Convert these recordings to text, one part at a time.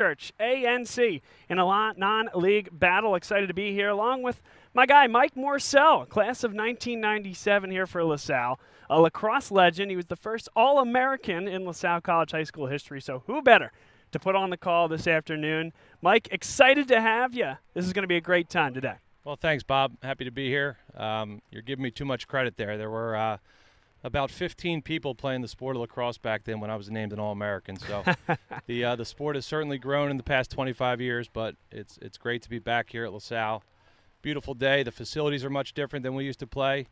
Church, ANC, in a non-league battle. Excited to be here, along with my guy, Mike Morcell, class of 1997 here for LaSalle. A lacrosse legend. He was the first All-American in LaSalle College High School history, so who better to put on the call this afternoon? Mike, excited to have you. This is going to be a great time today. Well, thanks, Bob. Happy to be here. You're giving me too much credit there. There were about 15 people playing the sport of lacrosse back then when I was named an All-American. So the sport has certainly grown in the past 25 years, but it's great to be back here at LaSalle. Beautiful day. The facilities are much different than we used to play.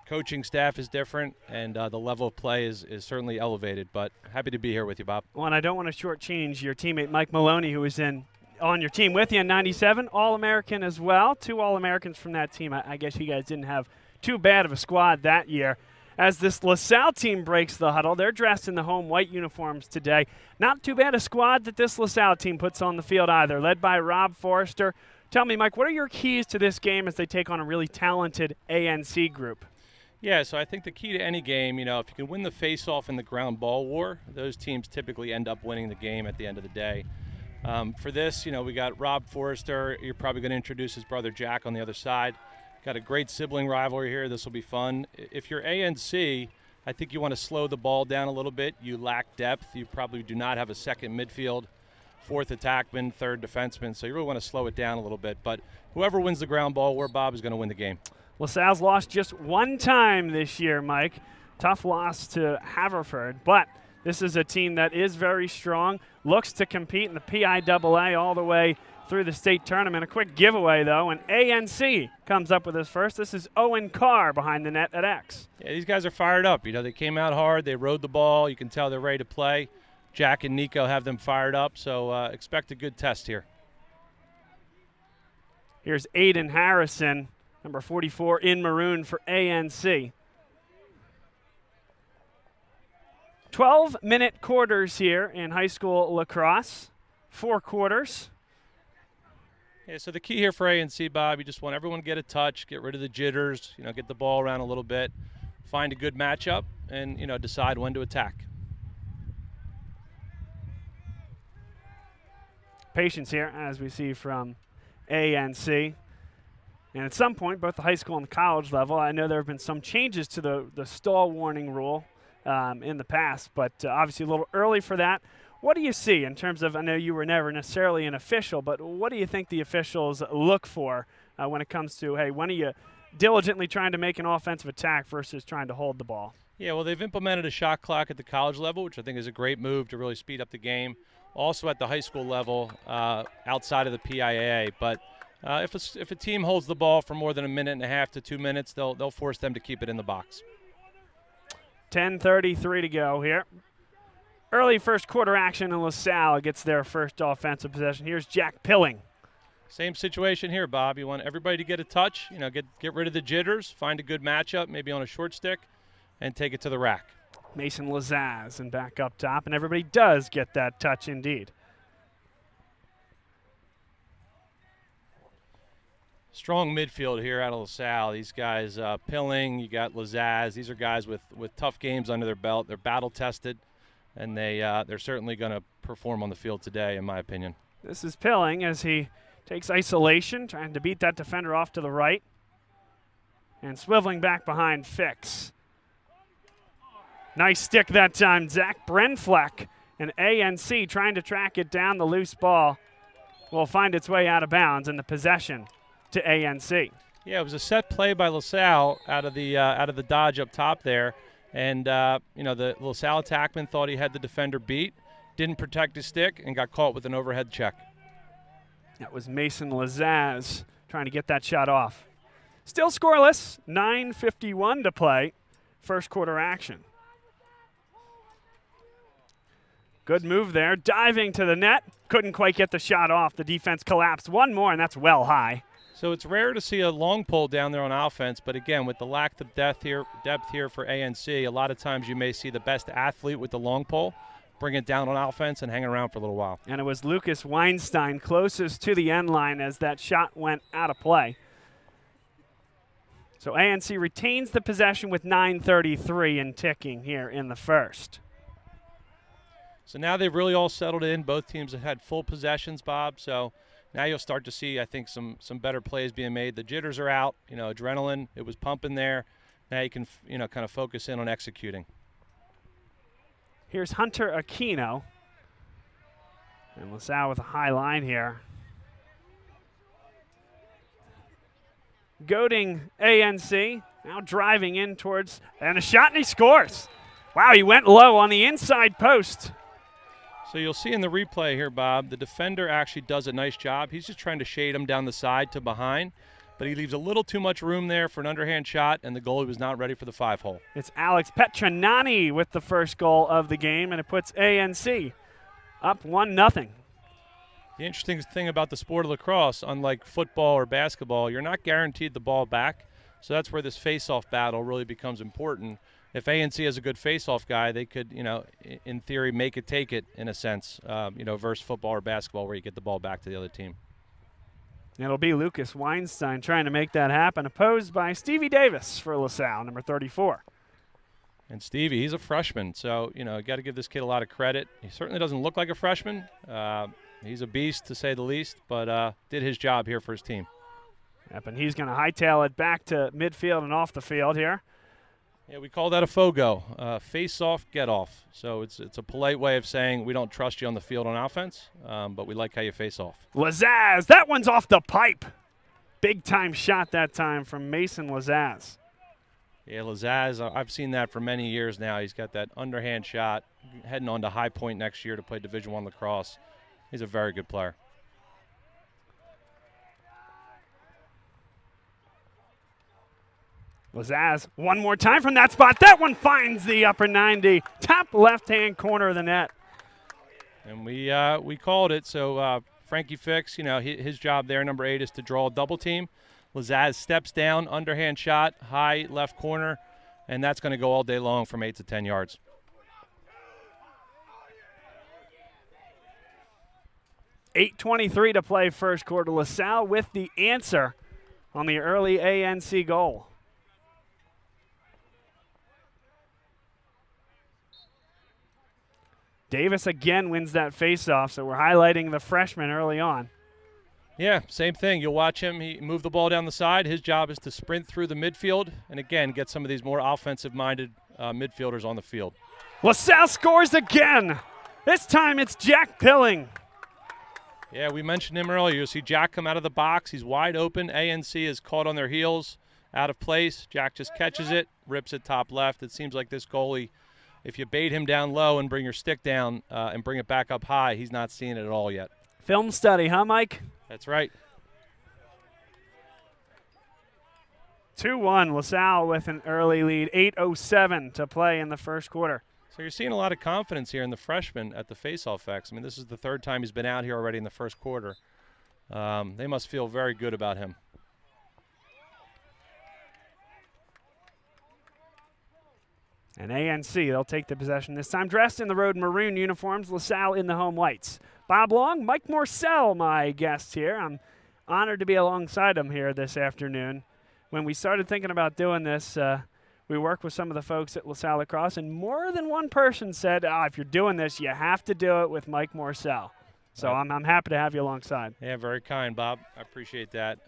Coaching staff is different, and the level of play is certainly elevated. But happy to be here with you, Bob. Well, and I don't want to shortchange your teammate Mike Maloney, who was on your team with you in 97, All-American as well. 2 All-Americans from that team. I guess you guys didn't have too bad of a squad that year. As this LaSalle team breaks the huddle, they're dressed in the home white uniforms today. Not too bad a squad that this LaSalle team puts on the field either, led by Rob Forrester. Tell me, Mike, what are your keys to this game as they take on a really talented ANC group? Yeah, so I think the key to any game, if you can win the face-off in the ground ball war, those teams typically end up winning the game at the end of the day. For this, we got Rob Forrester. You're probably going to introduce his brother Jack on the other side. Got a great sibling rivalry here. This will be fun. If you're ANC, I think you want to slow the ball down a little bit. You lack depth. You probably do not have a second midfield, fourth attackman, third defenseman, so you really want to slow it down a little bit. But whoever wins the ground ball war, Bob, is going to win the game. LaSalle's lost just one time this year, Mike. Tough loss to Haverford, but this is a team that is very strong, looks to compete in the PIAA all the way through the state tournament. A quick giveaway, though, and ANC comes up with his first. This is Owen Carr behind the net at X. Yeah, these guys are fired up. They came out hard. They rode the ball. You can tell they're ready to play. Jack and Nico have them fired up, so expect a good test here. Here's Aiden Harrison, number 44 in maroon for ANC. 12-minute quarters here in high school lacrosse. 4 quarters. Yeah, so the key here for ANC, Bob, you just want everyone to get a touch, get rid of the jitters, get the ball around a little bit, find a good matchup, and, decide when to attack. Patience here, as we see from ANC. And at some point, both the high school and the college level, I know there have been some changes to the stall warning rule in the past, but obviously a little early for that. What do you see in terms of, I know you were never necessarily an official, but what do you think the officials look for when it comes to, hey, when are you diligently trying to make an offensive attack versus trying to hold the ball? Yeah, well, they've implemented a shot clock at the college level, which I think is a great move to really speed up the game. Also at the high school level, outside of the PIAA. But if a team holds the ball for more than 1.5 minutes to 2 minutes, they'll force them to keep it in the box. 10:33 to go here. Early first quarter action, and LaSalle gets their first offensive possession. Here's Jack Pilling. Same situation here, Bob. You want everybody to get a touch, get rid of the jitters, find a good matchup, maybe on a short stick, and take it to the rack. Mason Lazaz and back up top, and everybody does get that touch indeed. Strong midfield here out of LaSalle. These guys, Pilling, you got Lazaz. These are guys with tough games under their belt. They're battle-tested, and they're certainly going to perform on the field today, in my opinion. This is Pilling as he takes isolation, trying to beat that defender off to the right, and swiveling back behind Fix. Nice stick that time, Zach Brenfleck, and ANC trying to track it down. The loose ball will find its way out of bounds, and the possession to ANC. Yeah, it was a set play by LaSalle out of the dodge up top there, and the LaSalle attackman thought he had the defender beat, didn't protect his stick, and got caught with an overhead check. That was Mason Lazaz trying to get that shot off. Still scoreless, 9:51 to play, first quarter action. Good move there, diving to the net. Couldn't quite get the shot off. The defense collapsed. One more, and that's well high. So it's rare to see a long pole down there on offense, but again, with the lack of depth here for ANC, a lot of times you may see the best athlete with the long pole bring it down on offense and hang around for a little while. And it was Lucas Weinstein closest to the end line as that shot went out of play. So ANC retains the possession with 9:33 and ticking here in the first. So now they've really all settled in. Both teams have had full possessions, Bob. So now you'll start to see, I think, some better plays being made. The jitters are out. Adrenaline, it was pumping there. Now you can, kind of focus in on executing. Here's Hunter Aquino. And LaSalle with a high line here. Goading ANC, now driving in towards, and a shot, and he scores. Wow, he went low on the inside post. So you'll see in the replay here, Bob, the defender actually does a nice job. He's just trying to shade him down the side to behind, but he leaves a little too much room there for an underhand shot, and the goalie was not ready for the 5-hole. It's Alex Petronani with the first goal of the game, and it puts ANC up 1-0. The interesting thing about the sport of lacrosse, unlike football or basketball, you're not guaranteed the ball back, so that's where this face-off battle really becomes important. If ANC has a good face-off guy, they could, in theory, make it take it in a sense, versus football or basketball where you get the ball back to the other team. It'll be Lucas Weinstein trying to make that happen, opposed by Stevie Davis for LaSalle, number 34. And Stevie, he's a freshman, so, you got to give this kid a lot of credit. He certainly doesn't look like a freshman. He's a beast, to say the least, but did his job here for his team. Yep, and he's going to hightail it back to midfield and off the field here. Yeah, we call that a FOGO, face-off, get-off. So it's a polite way of saying we don't trust you on the field on offense, but we like how you face off. Lazaz, that one's off the pipe. Big-time shot that time from Mason Lazaz. Yeah, Lazaz, I've seen that for many years now. He's got that underhand shot, heading on to High Point next year to play Division I lacrosse. He's a very good player. Lazaz, one more time from that spot. That one finds the upper 90, top left-hand corner of the net. And we called it. So Frankie Fix, his job there, number 8, is to draw a double team. Lazaz steps down, underhand shot, high left corner, and that's going to go all day long from 8 to 10 yards. .8:23 to play first quarter. LaSalle with the answer on the early ANC goal. Davis again wins that faceoff, so we're highlighting the freshman early on. Yeah, same thing. You'll watch him. He moved the ball down the side. His job is to sprint through the midfield and, again, get some of these more offensive-minded midfielders on the field. LaSalle scores again. This time it's Jack Pilling. Yeah, we mentioned him earlier. You'll see Jack come out of the box. He's wide open. ANC is caught on their heels, out of place. Jack just catches it, rips it top left. It seems like this goalie, if you bait him down low and bring your stick down and bring it back up high, he's not seeing it at all yet. Film study, huh, Mike? That's right. 2-1, LaSalle with an early lead. 8:07 to play in the first quarter. So you're seeing a lot of confidence here in the freshman at the faceoff X. I mean, this is the third time he's been out here already in the first quarter. They must feel very good about him. And ANC, they'll take the possession this time. Dressed in the road maroon uniforms, LaSalle in the home whites. Bob Long, Mike Morcell, my guest here. I'm honored to be alongside him here this afternoon. When we started thinking about doing this, we worked with some of the folks at LaSalle Lacrosse, and more than one person said, if you're doing this, you have to do it with Mike Morcell. So I'm happy to have you alongside. Yeah, very kind, Bob. I appreciate that.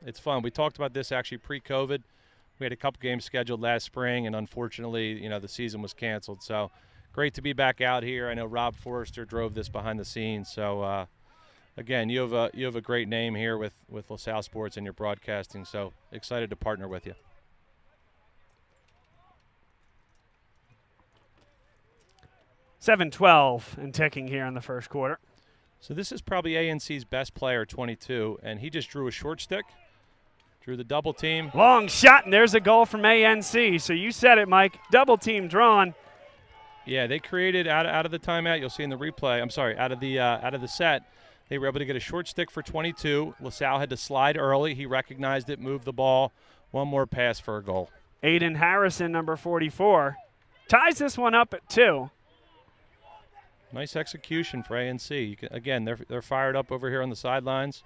It's fun. We talked about this actually pre-COVID. We had a couple games scheduled last spring, and unfortunately, the season was canceled. So great to be back out here. I know Rob Forrester drove this behind the scenes. So again, you have a great name here with LaSalle Sports and your broadcasting. So excited to partner with you. .712 and ticking here in the first quarter. So this is probably ANC's best player, 22, and he just drew a short stick, drew the double team. Long shot, and there's a goal from ANC. So you said it, Mike. Double team drawn. Yeah, they created out of the timeout. You'll see in the replay. I'm sorry, out of the set, they were able to get a short stick for 22. LaSalle had to slide early. He recognized it, moved the ball. One more pass for a goal. Aiden Harrison, number 44, ties this one up at 2. Nice execution for ANC. Again, they're fired up over here on the sidelines.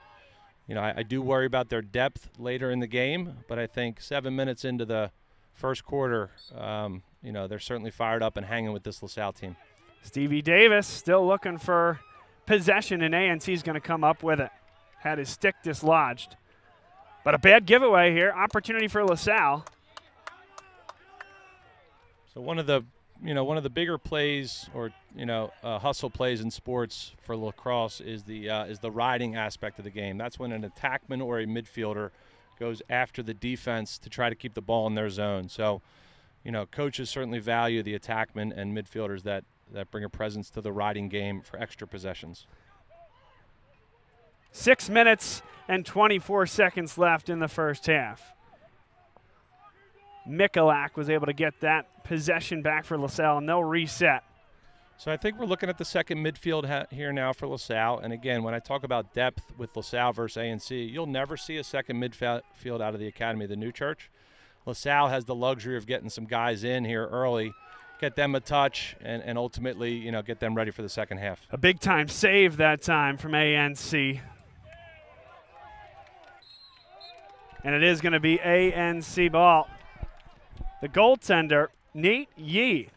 I do worry about their depth later in the game, but I think 7 minutes into the first quarter, they're certainly fired up and hanging with this LaSalle team. Stevie Davis still looking for possession, and ANC's going to come up with it. Had his stick dislodged. But a bad giveaway here. Opportunity for LaSalle. So one of the bigger plays, or hustle plays in sports for lacrosse is the riding aspect of the game. That's when an attackman or a midfielder goes after the defense to try to keep the ball in their zone. So, coaches certainly value the attackmen and midfielders that bring a presence to the riding game for extra possessions. 6 minutes and 24 seconds left in the first half. Michalak was able to get that possession back for LaSalle, and they'll reset. So I think we're looking at the second midfield here now for LaSalle. And again, when I talk about depth with LaSalle versus ANC, you'll never see a second midfield out of the Academy of the New Church. LaSalle has the luxury of getting some guys in here early, get them a touch, and ultimately, get them ready for the second half. A big-time save that time from ANC. And it is going to be ANC ball. The goaltender, Nate Yee,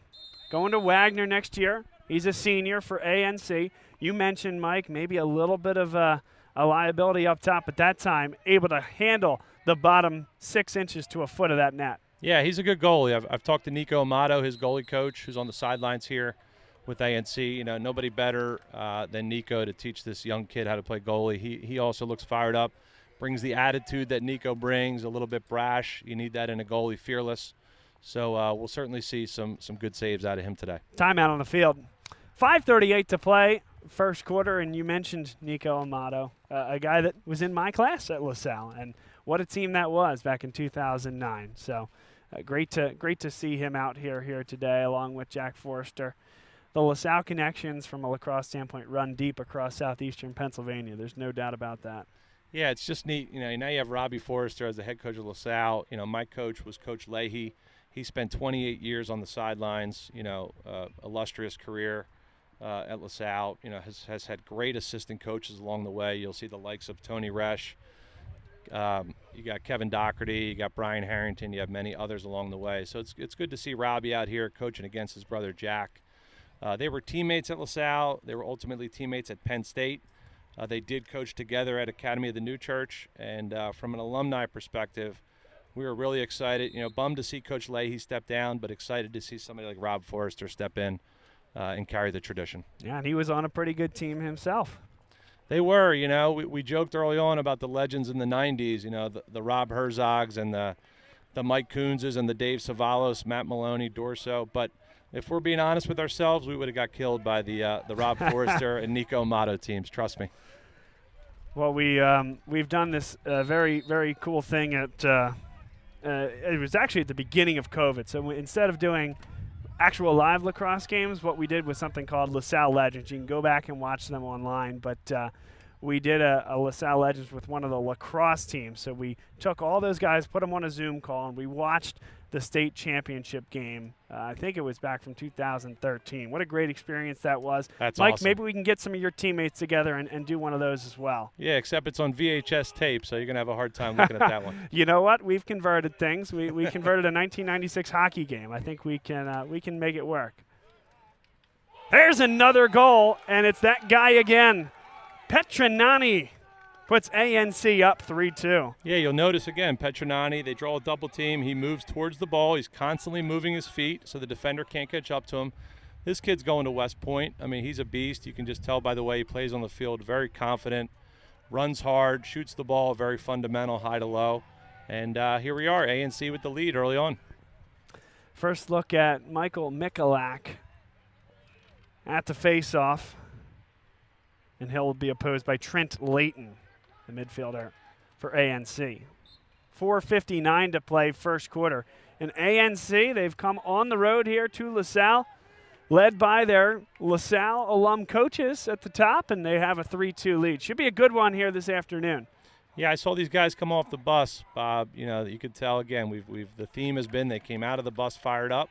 going to Wagner next year. He's a senior for ANC. You mentioned, Mike, maybe a little bit of a liability up top at that time, able to handle the bottom 6 inches to a foot of that net. Yeah, he's a good goalie. I've talked to Nico Amato, his goalie coach, who's on the sidelines here with ANC. Nobody better than Nico to teach this young kid how to play goalie. He also looks fired up, brings the attitude that Nico brings, a little bit brash. You need that in a goalie, fearless. So we'll certainly see some good saves out of him today. Timeout on the field. 5:38 to play, first quarter, and you mentioned Nico Amato, a guy that was in my class at LaSalle, and what a team that was back in 2009. So great to see him out here today, along with Jack Forrester. The LaSalle connections, from a lacrosse standpoint, run deep across southeastern Pennsylvania. There's no doubt about that. Yeah, it's just neat. Now you have Robbie Forrester as the head coach of LaSalle. My coach was Coach Leahy. He spent 28 years on the sidelines, illustrious career at LaSalle, has had great assistant coaches along the way. You'll see the likes of Tony Resch. You got Kevin Doherty, you got Brian Harrington, you have many others along the way. So it's good to see Robbie out here coaching against his brother Jack. They were teammates at LaSalle. They were ultimately teammates at Penn State. They did coach together at Academy of the New Church. And from an alumni perspective, we were really excited, bummed to see Coach Leahy step down, but excited to see somebody like Rob Forrester step in and carry the tradition. Yeah, and he was on a pretty good team himself. They were, we joked early on about the legends in the 90s, the Rob Herzogs and the Mike Coonses and the Dave Savalos, Matt Maloney, Dorso. But if we're being honest with ourselves, we would have got killed by the Rob Forrester and Nico Amato teams, trust me. Well, we've done this very, very cool thing at it was actually at the beginning of COVID. So instead of doing actual live lacrosse games, what we did was something called LaSalle Legends. You can go back and watch them online, but we did a LaSalle Legends with one of the lacrosse teams. So we took all those guys, put them on a Zoom call, and we watched the state championship game. I think it was back from 2013. What a great experience that was. That's Mike, awesome. maybe we can get some of your teammates together and do one of those as well. Yeah, except it's on VHS tape, so you're going to have a hard time looking at that one. You know what? We've converted things. We converted a 1996 hockey game. I think we can make it work. There's another goal, and it's that guy again. Petronani puts ANC up 3-2. Yeah, you'll notice again, Petronani, they draw a double team. He moves towards the ball. He's constantly moving his feet so the defender can't catch up to him. This kid's going to West Point. I mean, he's a beast. You can just tell by the way he plays on the field. Very confident, runs hard, shoots the ball, very fundamental, high to low. And here we are, ANC with the lead early on. First look at Michael Michalak at the face-off. And he'll be opposed by Trent Layton, the midfielder for ANC. 4:59 to play first quarter. And ANC, they've come on the road here to LaSalle, led by their LaSalle alum coaches at the top, and they have a 3-2 lead. Should be a good one here this afternoon. Yeah, I saw these guys come off the bus, Bob. You could tell again. The theme has been they came out of the bus fired up,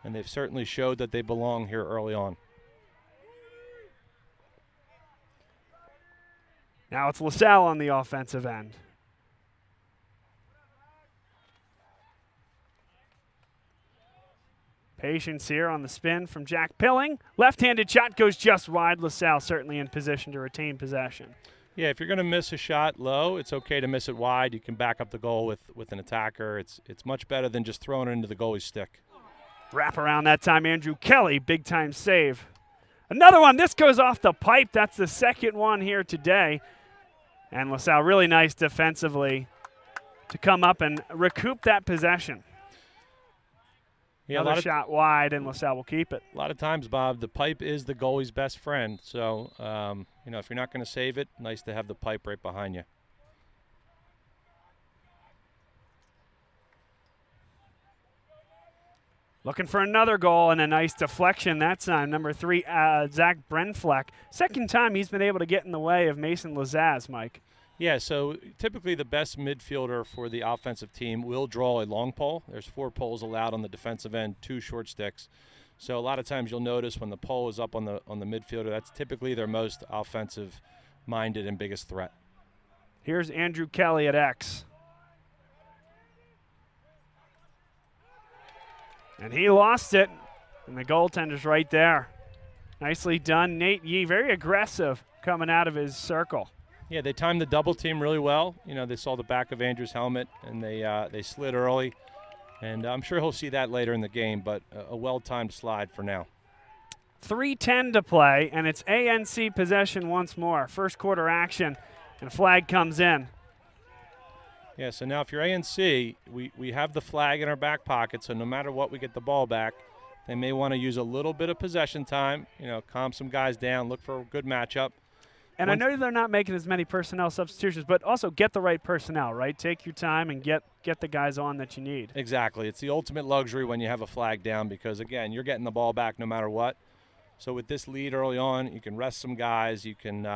and they've certainly showed that they belong here early on. Now it's LaSalle on the offensive end. Patience here on the spin from Jack Pilling. Left-handed shot goes just wide. LaSalle certainly in position to retain possession. Yeah, if you're going to miss a shot low, it's okay to miss it wide. You can back up the goal with an attacker. It's much better than just throwing it into the goalie's stick. Wrap around that time, Andrew Kelly, big-time save. Another one. This goes off the pipe. That's the second one here today. And LaSalle really nice defensively to come up and recoup that possession. Yeah, another shot wide, and LaSalle will keep it. A lot of times, Bob, the pipe is the goalie's best friend. So, if you're not going to save it, nice to have the pipe right behind you. Looking for another goal and a nice deflection that time. Number 3, Zach Brenfleck. Second time he's been able to get in the way of Mason Lazaz, Mike. Yeah, so typically the best midfielder for the offensive team will draw a long pole. There's 4 poles allowed on the defensive end, 2 short sticks. So a lot of times you'll notice when the pole is up on the midfielder, that's typically their most offensive-minded and biggest threat. Here's Andrew Kelly at X. And he lost it, and the goaltender's right there. Nicely done. Nate Yee, very aggressive coming out of his circle. Yeah, they timed the double team really well. They saw the back of Andrew's helmet, and they slid early. And I'm sure he'll see that later in the game, but a well-timed slide for now. 3:10 to play, and it's ANC possession once more. First quarter action, and flag comes in. Yeah, so now if you're ANC, we have the flag in our back pocket, so no matter what, we get the ball back. They may want to use a little bit of possession time, calm some guys down, look for a good matchup. And I know they're not making as many personnel substitutions, but also get the right personnel, right? Take your time and get the guys on that you need. Exactly. It's the ultimate luxury when you have a flag down because, again, you're getting the ball back no matter what. So with this lead early on, you can rest some guys, you can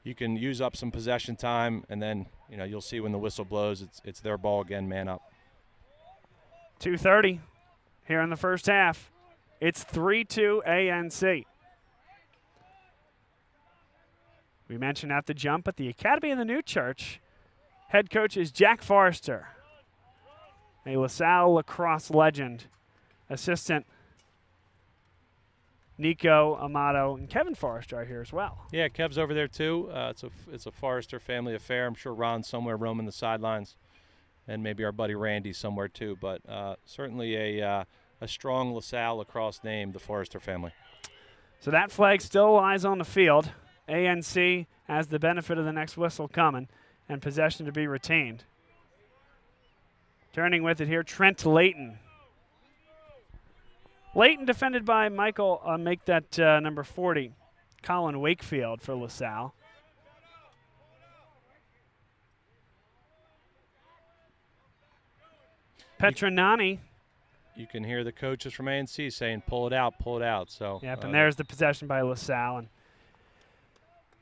use up some possession time, and then you'll see when the whistle blows, it's their ball again, man up. 2:30 here in the first half. It's 3-2 ANC. We mentioned at the jump at the Academy of the New Church, head coach is Jack Forrester, a LaSalle Lacrosse legend. Assistant Nico Amato and Kevin Forrester are here as well. Yeah, Kev's over there too. It's a Forrester family affair. I'm sure Ron's somewhere roaming the sidelines, and maybe our buddy Randy's somewhere too. But certainly a strong LaSalle Lacrosse name, the Forrester family. So that flag still lies on the field. ANC has the benefit of the next whistle coming and possession to be retained. Turning with it here, Trent Layton. Layton defended by Michael, make that number 40, Colin Wakefield for LaSalle. Petronani. You can hear the coaches from ANC saying, pull it out, pull it out. So, yep, and there's the possession by LaSalle. And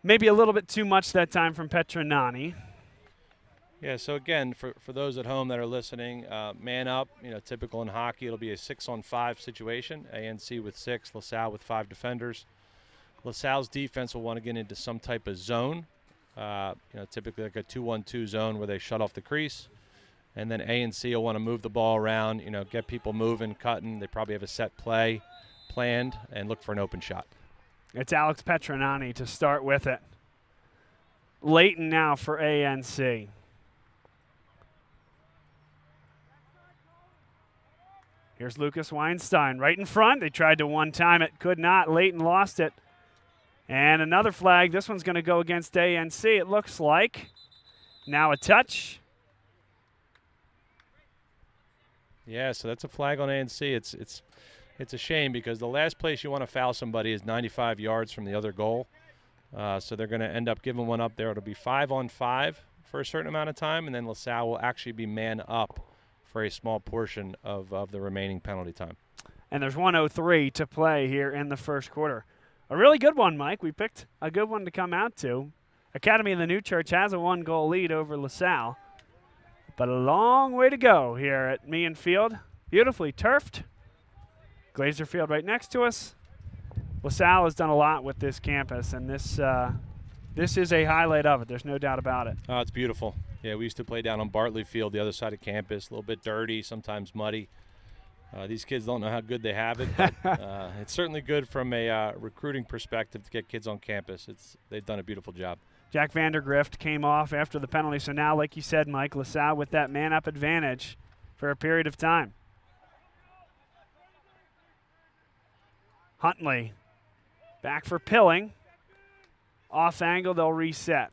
maybe a little bit too much that time from Petronani. Yeah, so again, for those at home that are listening, man up, typical in hockey, it'll be a 6-on-5 situation. ANC with 6, LaSalle with 5 defenders. LaSalle's defense will want to get into some type of zone, typically like a 2-1-2 zone where they shut off the crease. And then ANC will want to move the ball around, get people moving, cutting. They probably have a set play planned and look for an open shot. It's Alex Petronani to start with it. Layton now for ANC. Here's Lucas Weinstein right in front. They tried to one-time it, could not. Layton lost it. And another flag. This one's going to go against ANC, it looks like. Now a touch. Yeah, so that's a flag on ANC. It's a shame because the last place you want to foul somebody is 95 yards from the other goal. So they're going to end up giving one up there. It'll be 5-on-5 for a certain amount of time, and then LaSalle will actually be man up for a small portion of the remaining penalty time. And there's 1:03 to play here in the first quarter. A really good one, Mike. We picked a good one to come out to. Academy of the New Church has a 1-goal lead over LaSalle. But a long way to go here at Meehan Field. Beautifully turfed. Glazer Field right next to us. LaSalle has done a lot with this campus, and this is a highlight of it. There's no doubt about it. Oh, it's beautiful. Yeah, we used to play down on Bartley Field, the other side of campus, a little bit dirty, sometimes muddy. These kids don't know how good they have it, but it's certainly good from a recruiting perspective to get kids on campus. They've done a beautiful job. Jack Vandergrift came off after the penalty, so now, like you said, Mike, LaSalle with that man-up advantage for a period of time. Huntley back for Pilling. Off angle, they'll reset.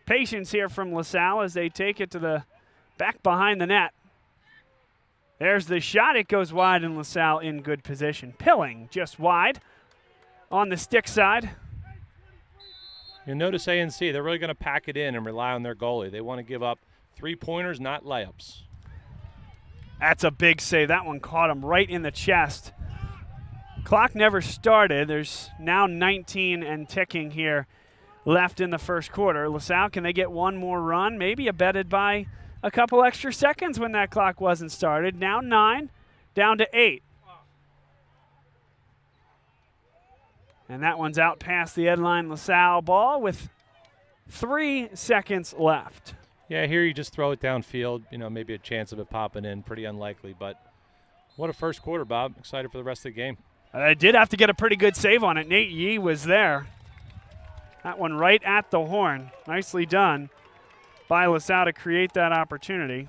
Patience here from LaSalle as they take it to the back behind the net. There's the shot. It goes wide, and LaSalle in good position. Pilling just wide on the stick side. You'll notice A&C, they're really going to pack it in and rely on their goalie. They want to give up three-pointers, not layups. That's a big save. That one caught him right in the chest. Clock never started. There's now 19 and ticking here left in the first quarter. LaSalle, can they get one more run? Maybe abetted by a couple extra seconds when that clock wasn't started. Now 9, down to 8. And that one's out past the headline. LaSalle ball with 3 seconds left. Yeah, here you just throw it downfield. You know, maybe a chance of it popping in. Pretty unlikely, but what a first quarter, Bob. Excited for the rest of the game. They did have to get a pretty good save on it. Nate Yee was there. That one right at the horn. Nicely done by LaSalle to create that opportunity.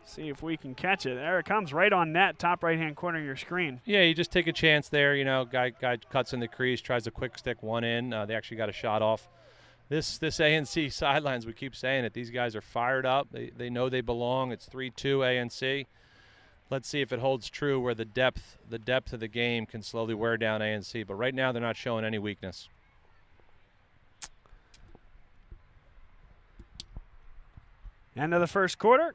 See if we can catch it. There it comes, right on net, top right-hand corner of your screen. Yeah, you just take a chance there. You know, guy cuts in the crease, tries a quick stick one in. They actually got a shot off. This A&C sidelines, we keep saying it. These guys are fired up. They know they belong. It's 3-2 A&C. Let's see if it holds true where the depth of the game can slowly wear down A&C. But right now they're not showing any weakness. End of the first quarter.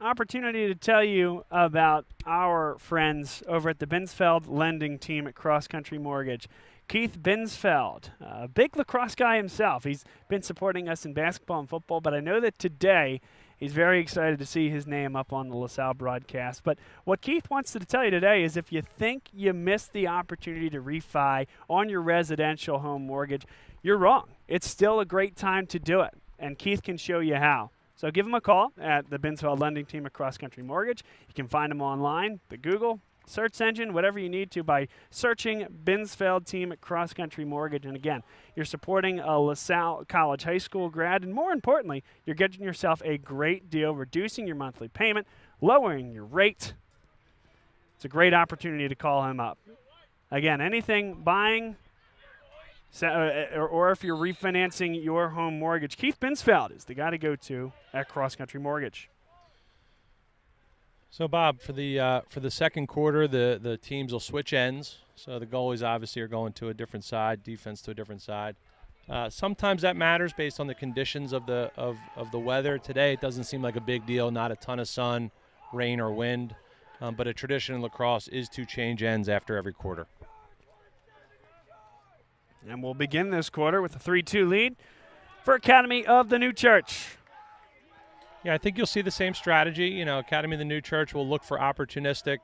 Opportunity to tell you about our friends over at the Binsfeld lending team at Cross Country Mortgage. Keith Binsfeld, a big lacrosse guy himself. He's been supporting us in basketball and football, but I know that today he's very excited to see his name up on the LaSalle broadcast. But what Keith wants to tell you today is if you think you missed the opportunity to refi on your residential home mortgage, you're wrong. It's still a great time to do it, and Keith can show you how. So give him a call at the Binsfeld lending team at Cross Country Mortgage. You can find him online, the Google search engine, whatever you need to, by searching Binsfeld team at Cross Country Mortgage. And again, you're supporting a LaSalle College High School grad, and more importantly, you're getting yourself a great deal, reducing your monthly payment, lowering your rate. It's a great opportunity to call him up. Again, anything buying, or if you're refinancing your home mortgage, Keith Binsfeld is the guy to go to at Cross Country Mortgage. So, Bob, for the second quarter, the teams will switch ends. So the goalies obviously are going to a different side, defense to a different side. Sometimes that matters based on the conditions of the weather. Today, it doesn't seem like a big deal. Not a ton of sun, rain, or wind. But a tradition in lacrosse is to change ends after every quarter. And we'll begin this quarter with a 3-2 lead for Academy of the New Church. Yeah, I think you'll see the same strategy. You know, Academy of the New Church will look for opportunistic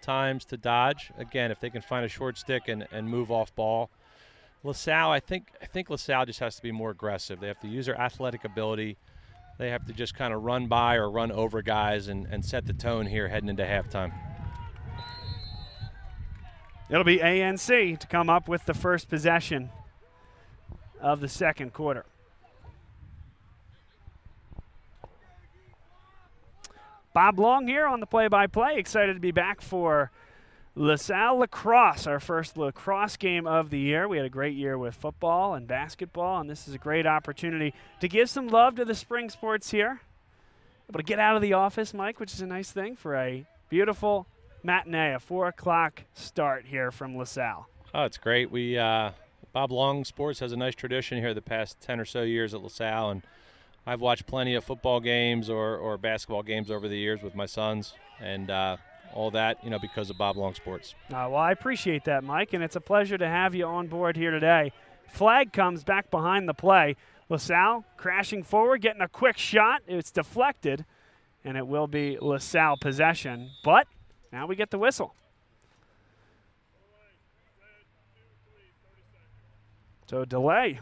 times to dodge. Again, if they can find a short stick and move off ball. LaSalle, I think LaSalle just has to be more aggressive. They have to use their athletic ability. They have to just kind of run by or run over guys and set the tone here heading into halftime. It'll be A&C to come up with the first possession of the second quarter. Bob Long here on the play-by-play. Excited to be back for LaSalle Lacrosse, our first lacrosse game of the year. We had a great year with football and basketball, and this is a great opportunity to give some love to the spring sports here. Able to get out of the office, Mike, which is a nice thing for a beautiful matinee, a 4 o'clock start here from LaSalle. Oh, it's great. Bob Long Sports has a nice tradition here the past 10 or so years at LaSalle, and I've watched plenty of football games or basketball games over the years with my sons, and all that, you know, because of Bob Long Sports. Well, I appreciate that, Mike, and it's a pleasure to have you on board here today. Flag comes back behind the play. LaSalle crashing forward, getting a quick shot. It's deflected, and it will be LaSalle possession, but now we get the whistle. So delay.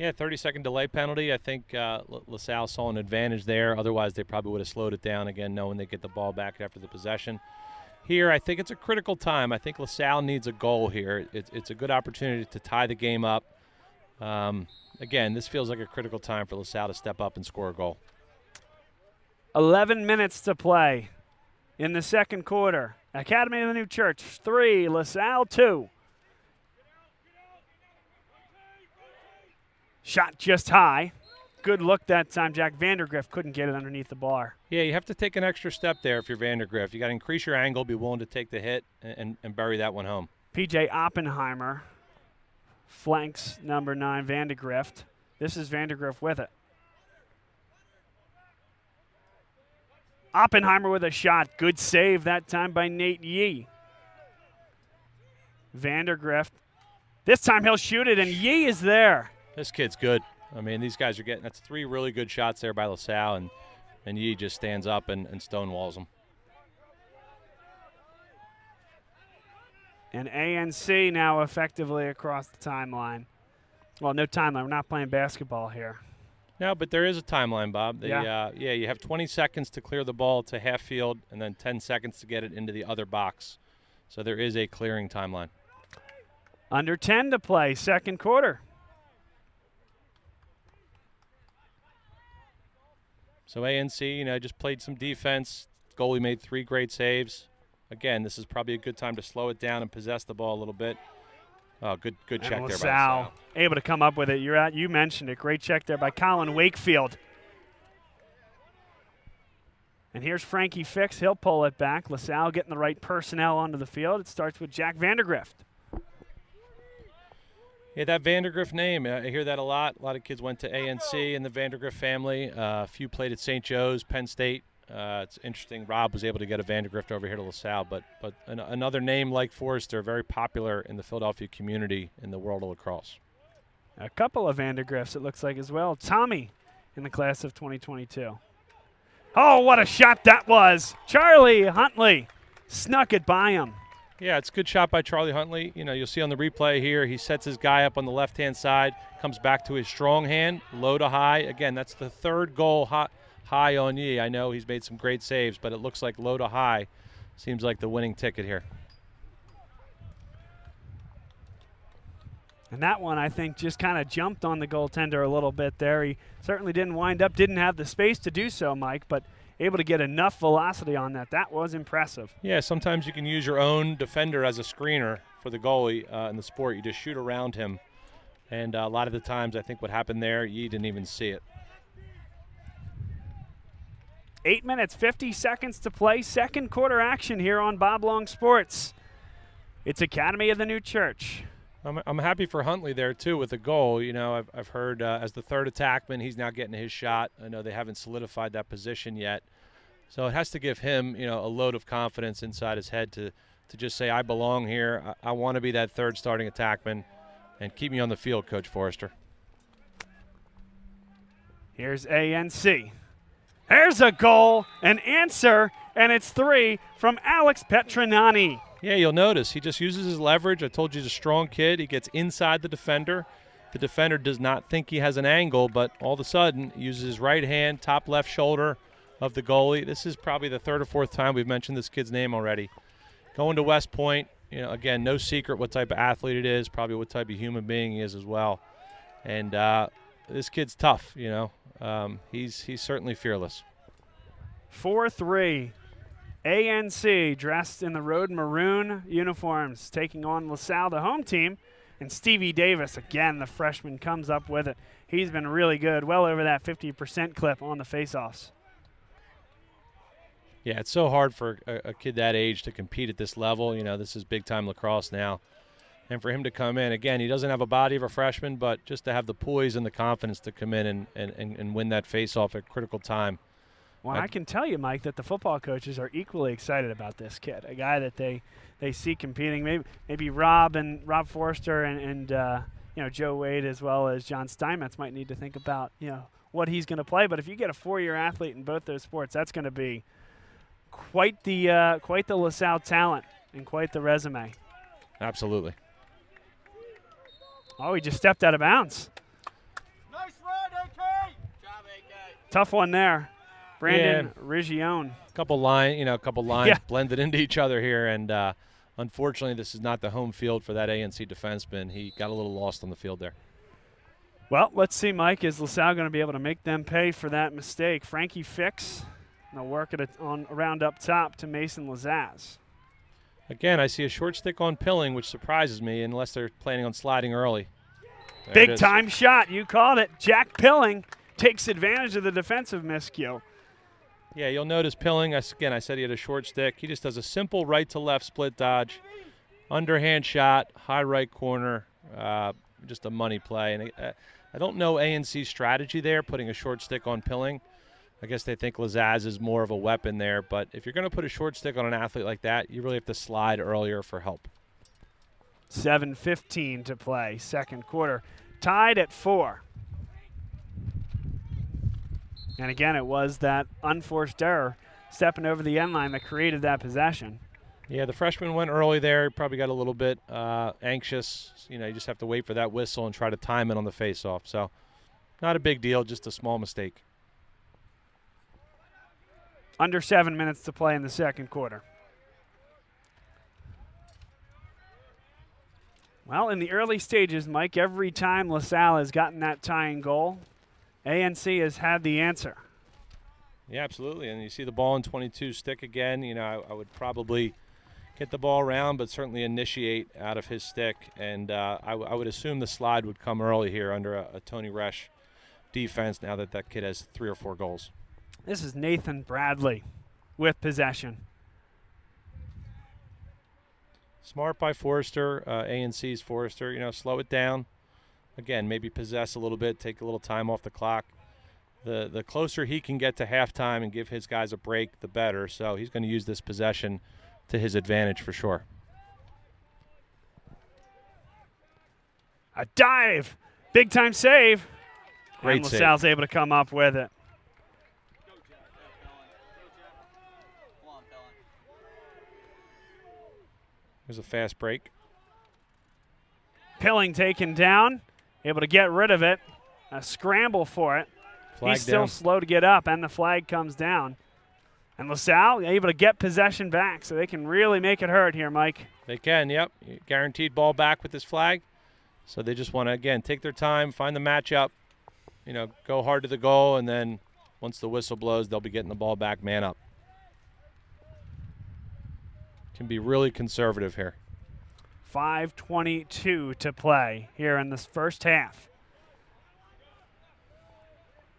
Yeah, 30-second delay penalty. I think LaSalle saw an advantage there. Otherwise, they probably would have slowed it down again, knowing they get the ball back after the possession. Here, I think it's a critical time. I think LaSalle needs a goal here. It's a good opportunity to tie the game up. Again, this feels like a critical time for LaSalle to step up and score a goal. 11 minutes to play in the second quarter. Academy of the New Church 3, LaSalle 2. Shot just high. Good look that time. Jack Vandergrift couldn't get it underneath the bar. Yeah, you have to take an extra step there if you're Vandergrift. You got to increase your angle, be willing to take the hit, and bury that one home. P.J. Oppenheimer flanks number 9, Vandergrift. This is Vandergrift with it. Oppenheimer with a shot. Good save that time by Nate Yee. Vandergrift. This time he'll shoot it, and Yee is there. This kid's good. I mean, these guys are getting – that's 3 really good shots there by LaSalle, and Yee just stands up and stonewalls them. And ANC now effectively across the timeline. Well, no timeline. We're not playing basketball here. No, but there is a timeline, Bob. Yeah, you have 20 seconds to clear the ball to half field and then 10 seconds to get it into the other box. So there is a clearing timeline. Under 10 to play, second quarter. So ANC, just played some defense. Goalie made 3 great saves. Again, this is probably a good time to slow it down and possess the ball a little bit. Oh, good check there by LaSalle. Able to come up with it. You mentioned it. Great check there by Colin Wakefield. And here's Frankie Fix. He'll pull it back. LaSalle getting the right personnel onto the field. It starts with Jack Vandergrift. Yeah, that Vandergrift name, I hear that a lot. A lot of kids went to ANC in the Vandergrift family. A few played at St. Joe's, Penn State. It's interesting. Rob was able to get a Vandergrift over here to LaSalle, but another name like Forrester, very popular in the Philadelphia community in the world of lacrosse. A couple of Vandergrifts, it looks like, as well. Tommy in the class of 2022. Oh, what a shot that was. Charlie Huntley snuck it by him. Yeah, it's a good shot by Charlie Huntley. You'll see on the replay here, he sets his guy up on the left-hand side, comes back to his strong hand, low to high. Again, that's the 3rd goal high on Yee. I know he's made some great saves, but it looks like low to high seems like the winning ticket here. And that one, I think, just kind of jumped on the goaltender a little bit there. He certainly didn't have the space to do so, Mike, but able to get enough velocity on that. That was impressive. Yeah, sometimes you can use your own defender as a screener for the goalie in the sport. You just shoot around him. And a lot of the times, I think what happened there, Yee didn't even see it. 8 minutes, 50 seconds to play. Second quarter action here on Bob Long Sports. It's Academy of the New Church. I'm happy for Huntley there, too, with the goal. I've heard as the 3rd attackman, he's now getting his shot. I know they haven't solidified that position yet. So it has to give him, a load of confidence inside his head to just say, I belong here. I want to be that 3rd starting attackman, and keep me on the field, Coach Forrester. Here's ANC. There's a goal, an answer, and it's 3 from Alex Petronani. Yeah, you'll notice he just uses his leverage. I told you he's a strong kid. He gets inside the defender. The defender does not think he has an angle, but all of a sudden uses his right hand, top left shoulder of the goalie. This is probably the 3rd or 4th time we've mentioned this kid's name already. Going to West Point, again, no secret what type of athlete it is, probably what type of human being he is as well. And this kid's tough, He's certainly fearless. 4-3. ANC dressed in the road maroon uniforms, taking on LaSalle, the home team. And Stevie Davis, again, the freshman, comes up with it. He's been really good, well over that 50% clip on the faceoffs. Yeah, it's so hard for a kid that age to compete at this level. This is big-time lacrosse now. And for him to come in, again, he doesn't have a body of a freshman, but just to have the poise and the confidence to come in and win that faceoff at a critical time. Well, I can tell you, Mike, that the football coaches are equally excited about this kid, a guy that they see competing. Maybe Rob Forrester and Joe Wade as well as John Steinmetz might need to think about what he's going to play. But if you get a 4-year athlete in both those sports, that's going to be quite the LaSalle talent and quite the resume. Absolutely. Oh, he just stepped out of bounds. Tough one there. Brandon Rigione. A couple lines blended into each other here, and unfortunately, this is not the home field for that ANC defenseman. He got a little lost on the field there. Well, let's see, Mike. Is LaSalle going to be able to make them pay for that mistake? Frankie Fix. They'll work it around up top to Mason Lazaz. Again, I see a short stick on Pilling, which surprises me, unless they're planning on sliding early. Big time shot. You called it. Jack Pilling takes advantage of the defensive miscue. Yeah, you'll notice Pilling, again, I said he had a short stick. He just does a simple right-to-left split dodge, underhand shot, high right corner, just a money play. And I don't know ANC's strategy there, putting a short stick on Pilling. I guess they think Lazaz is more of a weapon there. But if you're going to put a short stick on an athlete like that, you really have to slide earlier for help. 7:15 to play, second quarter. Tied at 4. And again, it was that unforced error stepping over the end line that created that possession. Yeah, the freshman went early there. Probably got a little bit anxious. You just have to wait for that whistle and try to time it on the faceoff. So not a big deal, just a small mistake. Under 7 minutes to play in the second quarter. Well, in the early stages, Mike, every time LaSalle has gotten that tying goal, ANC has had the answer. Yeah, absolutely. And you see the ball in 22 stick again. I would probably get the ball around, but certainly initiate out of his stick. And I would assume the slide would come early here under a Tony Resch defense now that kid has 3 or 4 goals. This is Nathan Bradley with possession. Smart by Forrester, ANC's Forrester. Slow it down. Again, maybe possess a little bit, take a little time off the clock. The closer he can get to halftime and give his guys a break, the better. So he's going to use this possession to his advantage for sure. A dive. Big time save. Great and save. LaSalle's able to come up with it. There's a fast break. Pilling taken down. Able to get rid of it. A scramble for it. Flag He's still down. slow to get up, and the flag comes down. And LaSalle able to get possession back, so they can really make it hurt here, Mike. They can, yep. Guaranteed ball back with this flag. So they just want to, again, take their time, find the matchup, go hard to the goal, and then once the whistle blows, they'll be getting the ball back man up. Can be really conservative here. 5:22 to play here in this first half.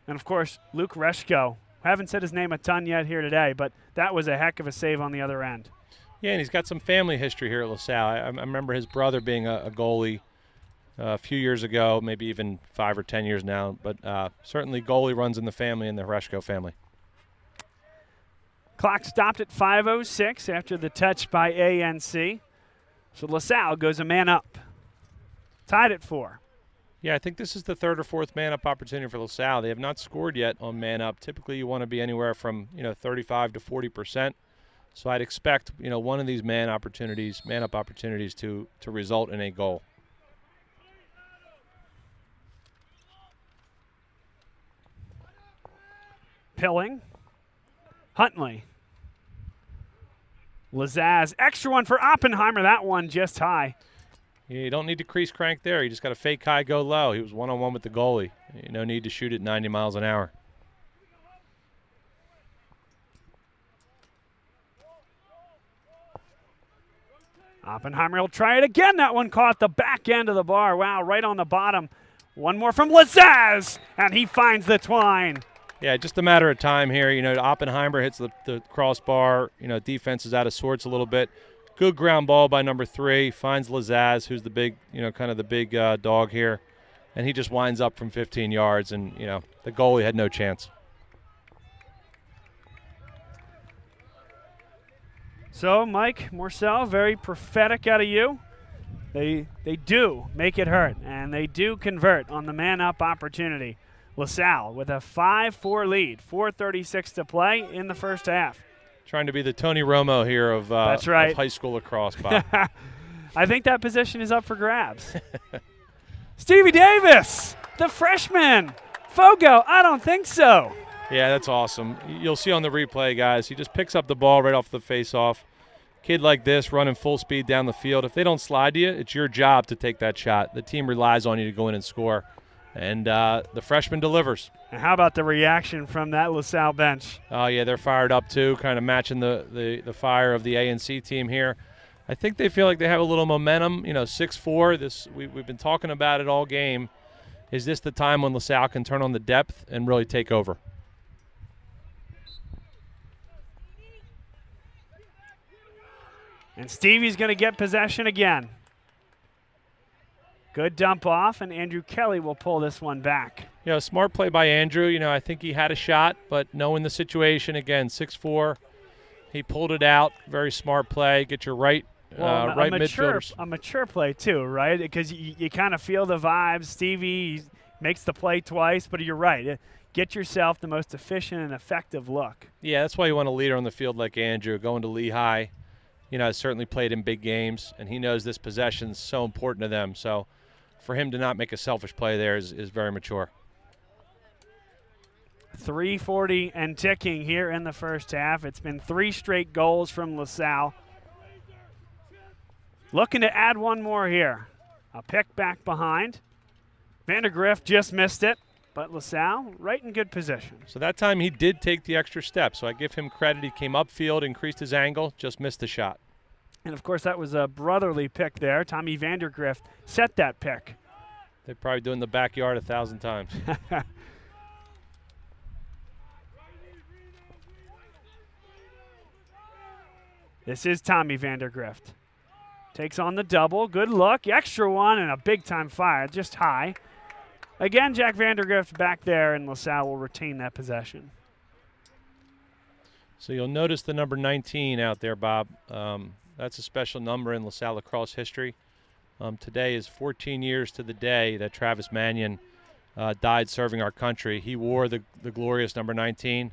And, of course, Luke Reschko. Haven't said his name a ton yet here today, but that was a heck of a save on the other end. Yeah, and he's got some family history here at LaSalle. I remember his brother being a goalie a few years ago, maybe even 5 or 10 years now. But certainly goalie runs in the family, in the Reschko family. Clock stopped at 5:06 after the touch by ANC. So LaSalle goes a man up. Tied at 4. Yeah, I think this is the 3rd or 4th man-up opportunity for LaSalle. They have not scored yet on man-up. Typically, you want to be anywhere from 35 to 40%. So I'd expect one of these man-up opportunities to result in a goal. Pilling. Huntley. Lazaz. Extra one for Oppenheimer. That one just high. You don't need to crease crank there. You just got to fake high, go low. He was one-on-one with the goalie. No need to shoot it 90 miles an hour. Oppenheimer will try it again. That one caught the back end of the bar. Wow, right on the bottom. One more from Lazaz, and he finds the twine. Yeah, just a matter of time here. Oppenheimer hits the crossbar. Defense is out of sorts a little bit. Good ground ball by number 3. Finds Lazaz, who's the big, kind of the big dog here. And he just winds up from 15 yards, and, the goalie had no chance. So, Mike Morsell, very prophetic out of you. They do make it hurt, and they do convert on the man-up opportunity. LaSalle with a 5-4 lead, 4:36 to play in the first half. Trying to be the Tony Romo here of, That's right. of high school lacrosse, Bob. I think that position is up for grabs. Stevie Davis, the freshman. Fogo, I don't think so. Yeah, that's awesome. You'll see on the replay, guys, he just picks up the ball right off the face-off. Kid like this running full speed down the field. If they don't slide to you, it's your job to take that shot. The team relies on you to go in and score. And the freshman delivers. And how about the reaction from that LaSalle bench? Oh, yeah, they're fired up too, kind of matching the fire of the A&C team here. I think they feel like they have a little momentum. 6-4, we've been talking about it all game. Is this the time when LaSalle can turn on the depth and really take over? And Stevie's going to get possession again. Good dump off, and Andrew Kelly will pull this one back. Smart play by Andrew. I think he had a shot, but knowing the situation, again, 6'4", he pulled it out. Very smart play. Get your right midfielders. A mature play, too, right? Because you kind of feel the vibes. Stevie makes the play twice, but you're right. Get yourself the most efficient and effective look. Yeah, that's why you want a leader on the field like Andrew, going to Lehigh. Has certainly played in big games, and he knows this possession is so important to them. So for him to not make a selfish play there is very mature. 3:40 and ticking here in the first half. It's been 3 straight goals from LaSalle. Looking to add one more here. A pick back behind. Vandergrift just missed it, but LaSalle right in good position. So that time he did take the extra step, so I give him credit. He came upfield, increased his angle, just missed the shot. And, of course, that was a brotherly pick there. Tommy Vandergrift set that pick. They're probably doing the backyard 1,000 times. This is Tommy Vandergrift. Takes on the double. Good look. Extra one and a big-time fire, just high. Again, Jack Vandergrift back there, and LaSalle will retain that possession. So you'll notice the number 19 out there, Bob. That's a special number in LaSalle lacrosse history. Today is 14 years to the day that Travis Mannion died serving our country. He wore the glorious number 19,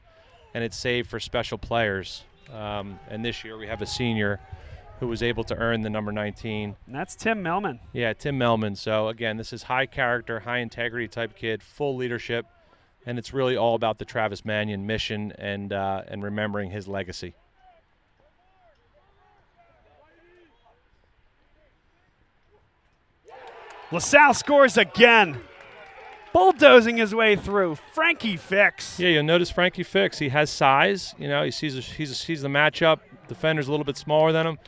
and it's saved for special players. And this year we have a senior who was able to earn the number 19. And that's Tim Melman. Yeah, Tim Melman. So, again, this is high character, high integrity type kid, full leadership, and it's really all about the Travis Mannion mission and remembering his legacy. LaSalle scores again. Bulldozing his way through. Frankie Fix. Yeah, you'll notice Frankie Fix. He has size. He sees the matchup. Defender's a little bit smaller than him.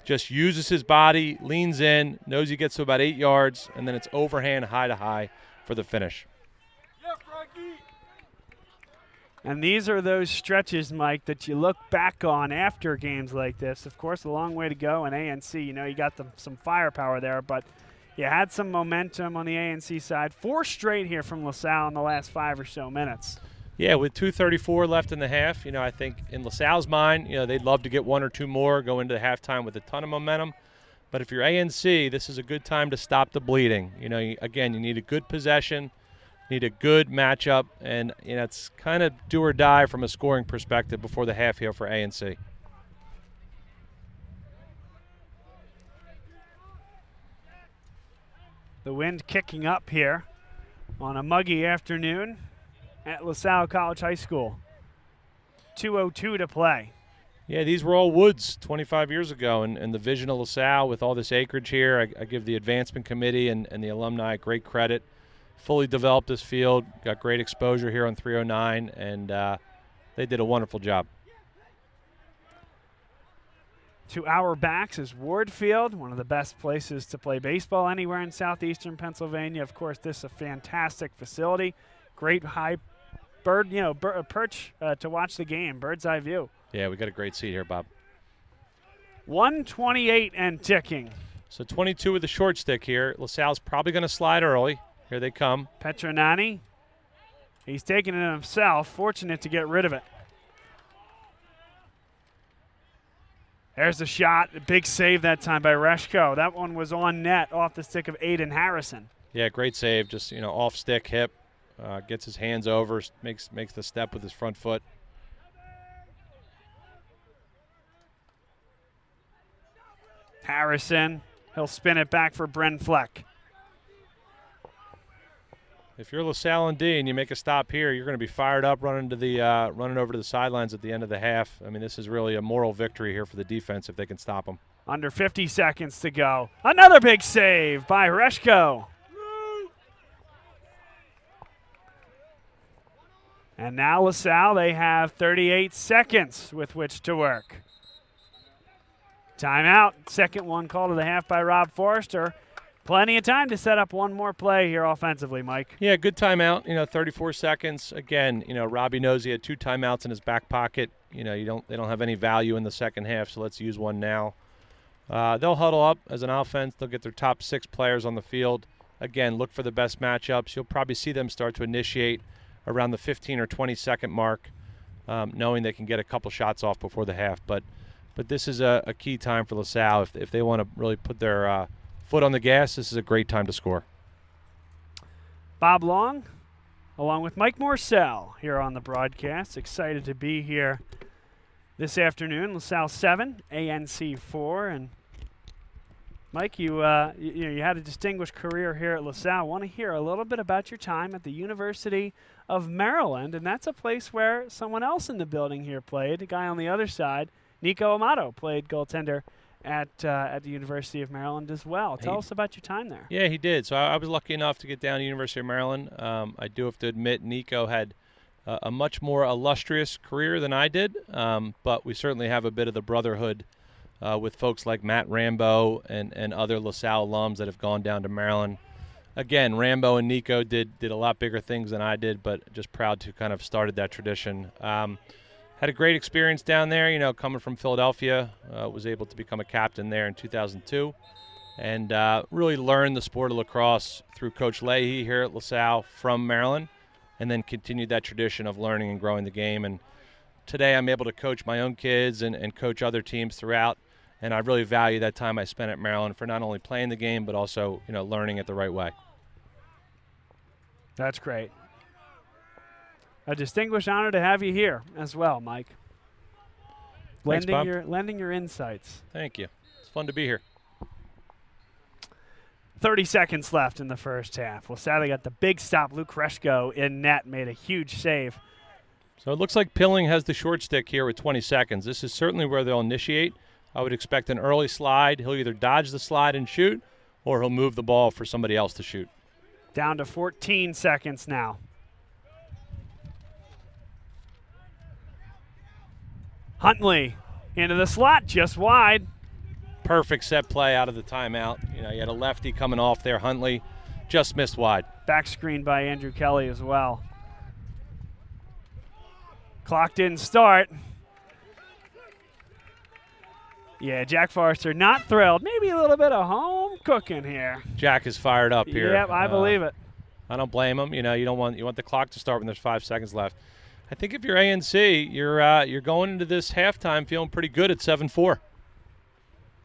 Just uses his body, leans in, knows he gets to about 8 yards, and then it's overhand high to high for the finish. Yeah, Frankie. And these are those stretches, Mike, that you look back on after games like this. Of course, a long way to go in A&C. You got some firepower there, but you had some momentum on the A&C side. 4 straight here from LaSalle in the last 5 or so minutes. Yeah, with 2:34 left in the half, I think in LaSalle's mind, they'd love to get 1 or 2 more, go into the halftime with a ton of momentum. But if you're A&C, this is a good time to stop the bleeding. Again, you need a good possession, need a good matchup, and it's kind of do or die from a scoring perspective before the half here for A&C. The wind kicking up here on a muggy afternoon at LaSalle College High School. 2:02 to play. Yeah, these were all woods 25 years ago, and the vision of LaSalle with all this acreage here, I give the advancement committee and the alumni great credit. Fully developed this field, got great exposure here on 309, and they did a wonderful job. To our backs is Ward Field, one of the best places to play baseball anywhere in southeastern Pennsylvania. Of course, this is a fantastic facility. Great high perch to watch the game, bird's eye view. Yeah, we got a great seat here, Bob. 1:28 and ticking. So 22 with the short stick here. LaSalle's probably going to slide early. Here they come. Petronani, he's taking it himself, fortunate to get rid of it. There's the shot, a big save that time by Reshko. That one was on net off the stick of Aiden Harrison. Yeah, great save, just off stick hip. Gets his hands over, makes the step with his front foot. Harrison, he'll spin it back for Bren Fleck. If you're LaSalle and D and you make a stop here, you're going to be fired up running over to the sidelines at the end of the half. I mean, this is really a moral victory here for the defense if they can stop them. Under 50 seconds to go. Another big save by Reshko. And now LaSalle, they have 38 seconds with which to work. Timeout. Second one called to the half by Rob Forrester. Plenty of time to set up one more play here offensively, Mike. Yeah, good timeout. 34 seconds. Again, Robbie knows he had 2 timeouts in his back pocket. They don't have any value in the second half, so let's use one now. They'll huddle up as an offense. They'll get their top 6 players on the field. Again, look for the best matchups. You'll probably see them start to initiate around the 15 or 20-second mark, knowing they can get a couple shots off before the half. But this is a key time for LaSalle. If they want to really put their foot on the gas, this is a great time to score. Bob Long, along with Mike Morcell here on the broadcast. Excited to be here this afternoon. LaSalle 7, ANC 4. And Mike, you had a distinguished career here at LaSalle. I want to hear a little bit about your time at the University of Maryland, and that's a place where someone else in the building here played. A guy on the other side, Nico Amato, played goaltender at the University of Maryland as well. Tell us about your time there. Yeah, he did. So I was lucky enough to get down to University of Maryland. I do have to admit Nico had a much more illustrious career than I did, but we certainly have a bit of the brotherhood with folks like Matt Rambo and other LaSalle alums that have gone down to Maryland. Again, Rambo and Nico did a lot bigger things than I did, but just proud to kind of started that tradition. Had a great experience down there, coming from Philadelphia. Was able to become a captain there in 2002 and really learned the sport of lacrosse through Coach Leahy here at LaSalle from Maryland, and then continued that tradition of learning and growing the game. And today I'm able to coach my own kids and coach other teams throughout, and I really value that time I spent at Maryland for not only playing the game but also learning it the right way. That's great. A distinguished honor to have you here as well, Mike. Thanks, Bob. Lending your insights. Thank you. It's fun to be here. 30 seconds left in the first half. LaSalle got the big stop. Luke Reshko in net made a huge save. So it looks like Pilling has the short stick here with 20 seconds. This is certainly where they'll initiate. I would expect an early slide. He'll either dodge the slide and shoot, or he'll move the ball for somebody else to shoot. Down to 14 seconds now. Huntley into the slot, just wide. Perfect set play out of the timeout. You had a lefty coming off there. Huntley just missed wide. Back screen by Andrew Kelly as well. Clock didn't start. Yeah, Jack Forrester not thrilled. Maybe a little bit of home cooking here. Jack is fired up here. Yep, I believe it. I don't blame him. You want the clock to start when there's 5 seconds left. I think if you're ANC, you're going into this halftime feeling pretty good at 7-4.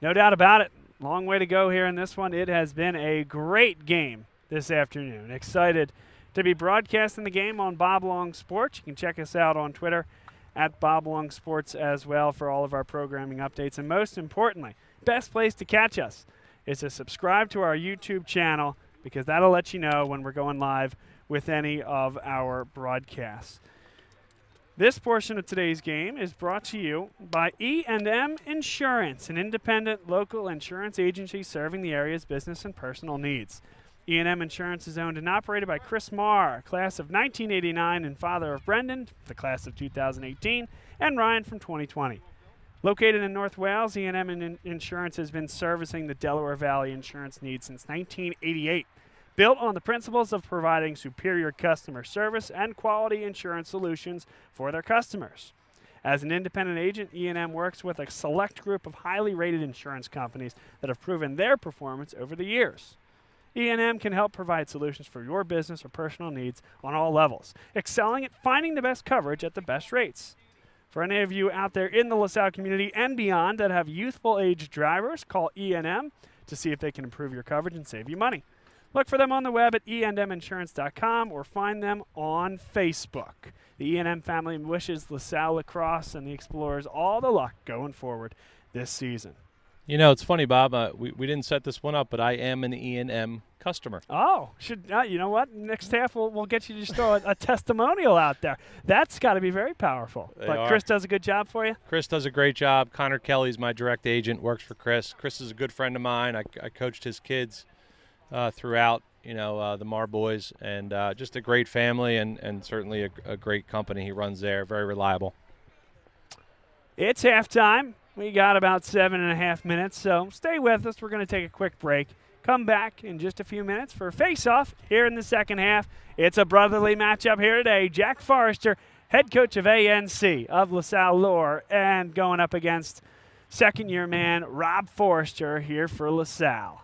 No doubt about it. Long way to go here in this one. It has been a great game this afternoon. Excited to be broadcasting the game on Bob Long Sports. You can check us out on Twitter at Bob Long Sports as well for all of our programming updates. And most importantly, best place to catch us is to subscribe to our YouTube channel, because that'll let you know when we're going live with any of our broadcasts. This portion of today's game is brought to you by E&M Insurance, an independent local insurance agency serving the area's business and personal needs. E&M Insurance is owned and operated by Chris Marr, class of 1989 and father of Brendan, the class of 2018, and Ryan from 2020. Located in North Wales, E&M Insurance has been servicing the Delaware Valley insurance needs since 1988. Built on the principles of providing superior customer service and quality insurance solutions for their customers. As an independent agent, E&M works with a select group of highly rated insurance companies that have proven their performance over the years. E&M can help provide solutions for your business or personal needs on all levels, excelling at finding the best coverage at the best rates. For any of you out there in the LaSalle community and beyond that have youthful age drivers, call E&M to see if they can improve your coverage and save you money. Look for them on the web at endminsurance.com or find them on Facebook. The E&M family wishes LaSalle Lacrosse and the Explorers all the luck going forward this season. You know, it's funny, Bob. We didn't set this one up, but I am an E&M customer. Oh, you know what? Next half we'll get you to just throw a testimonial out there. That's got to be very powerful. But Chris does a good job for you? Chris does a great job. Connor Kelly's my direct agent, works for Chris. Chris is a good friend of mine. I coached his kids throughout, the Mar boys, and just a great family and certainly a great company he runs there. Very reliable. It's halftime. We got about 7.5 minutes, so stay with us. We're going to take a quick break. Come back in just a few minutes for a face-off here in the second half. It's a brotherly matchup here today. Jack Forrester, head coach of ANC of LaSalle Lure, and going up against second-year man Rob Forrester here for LaSalle.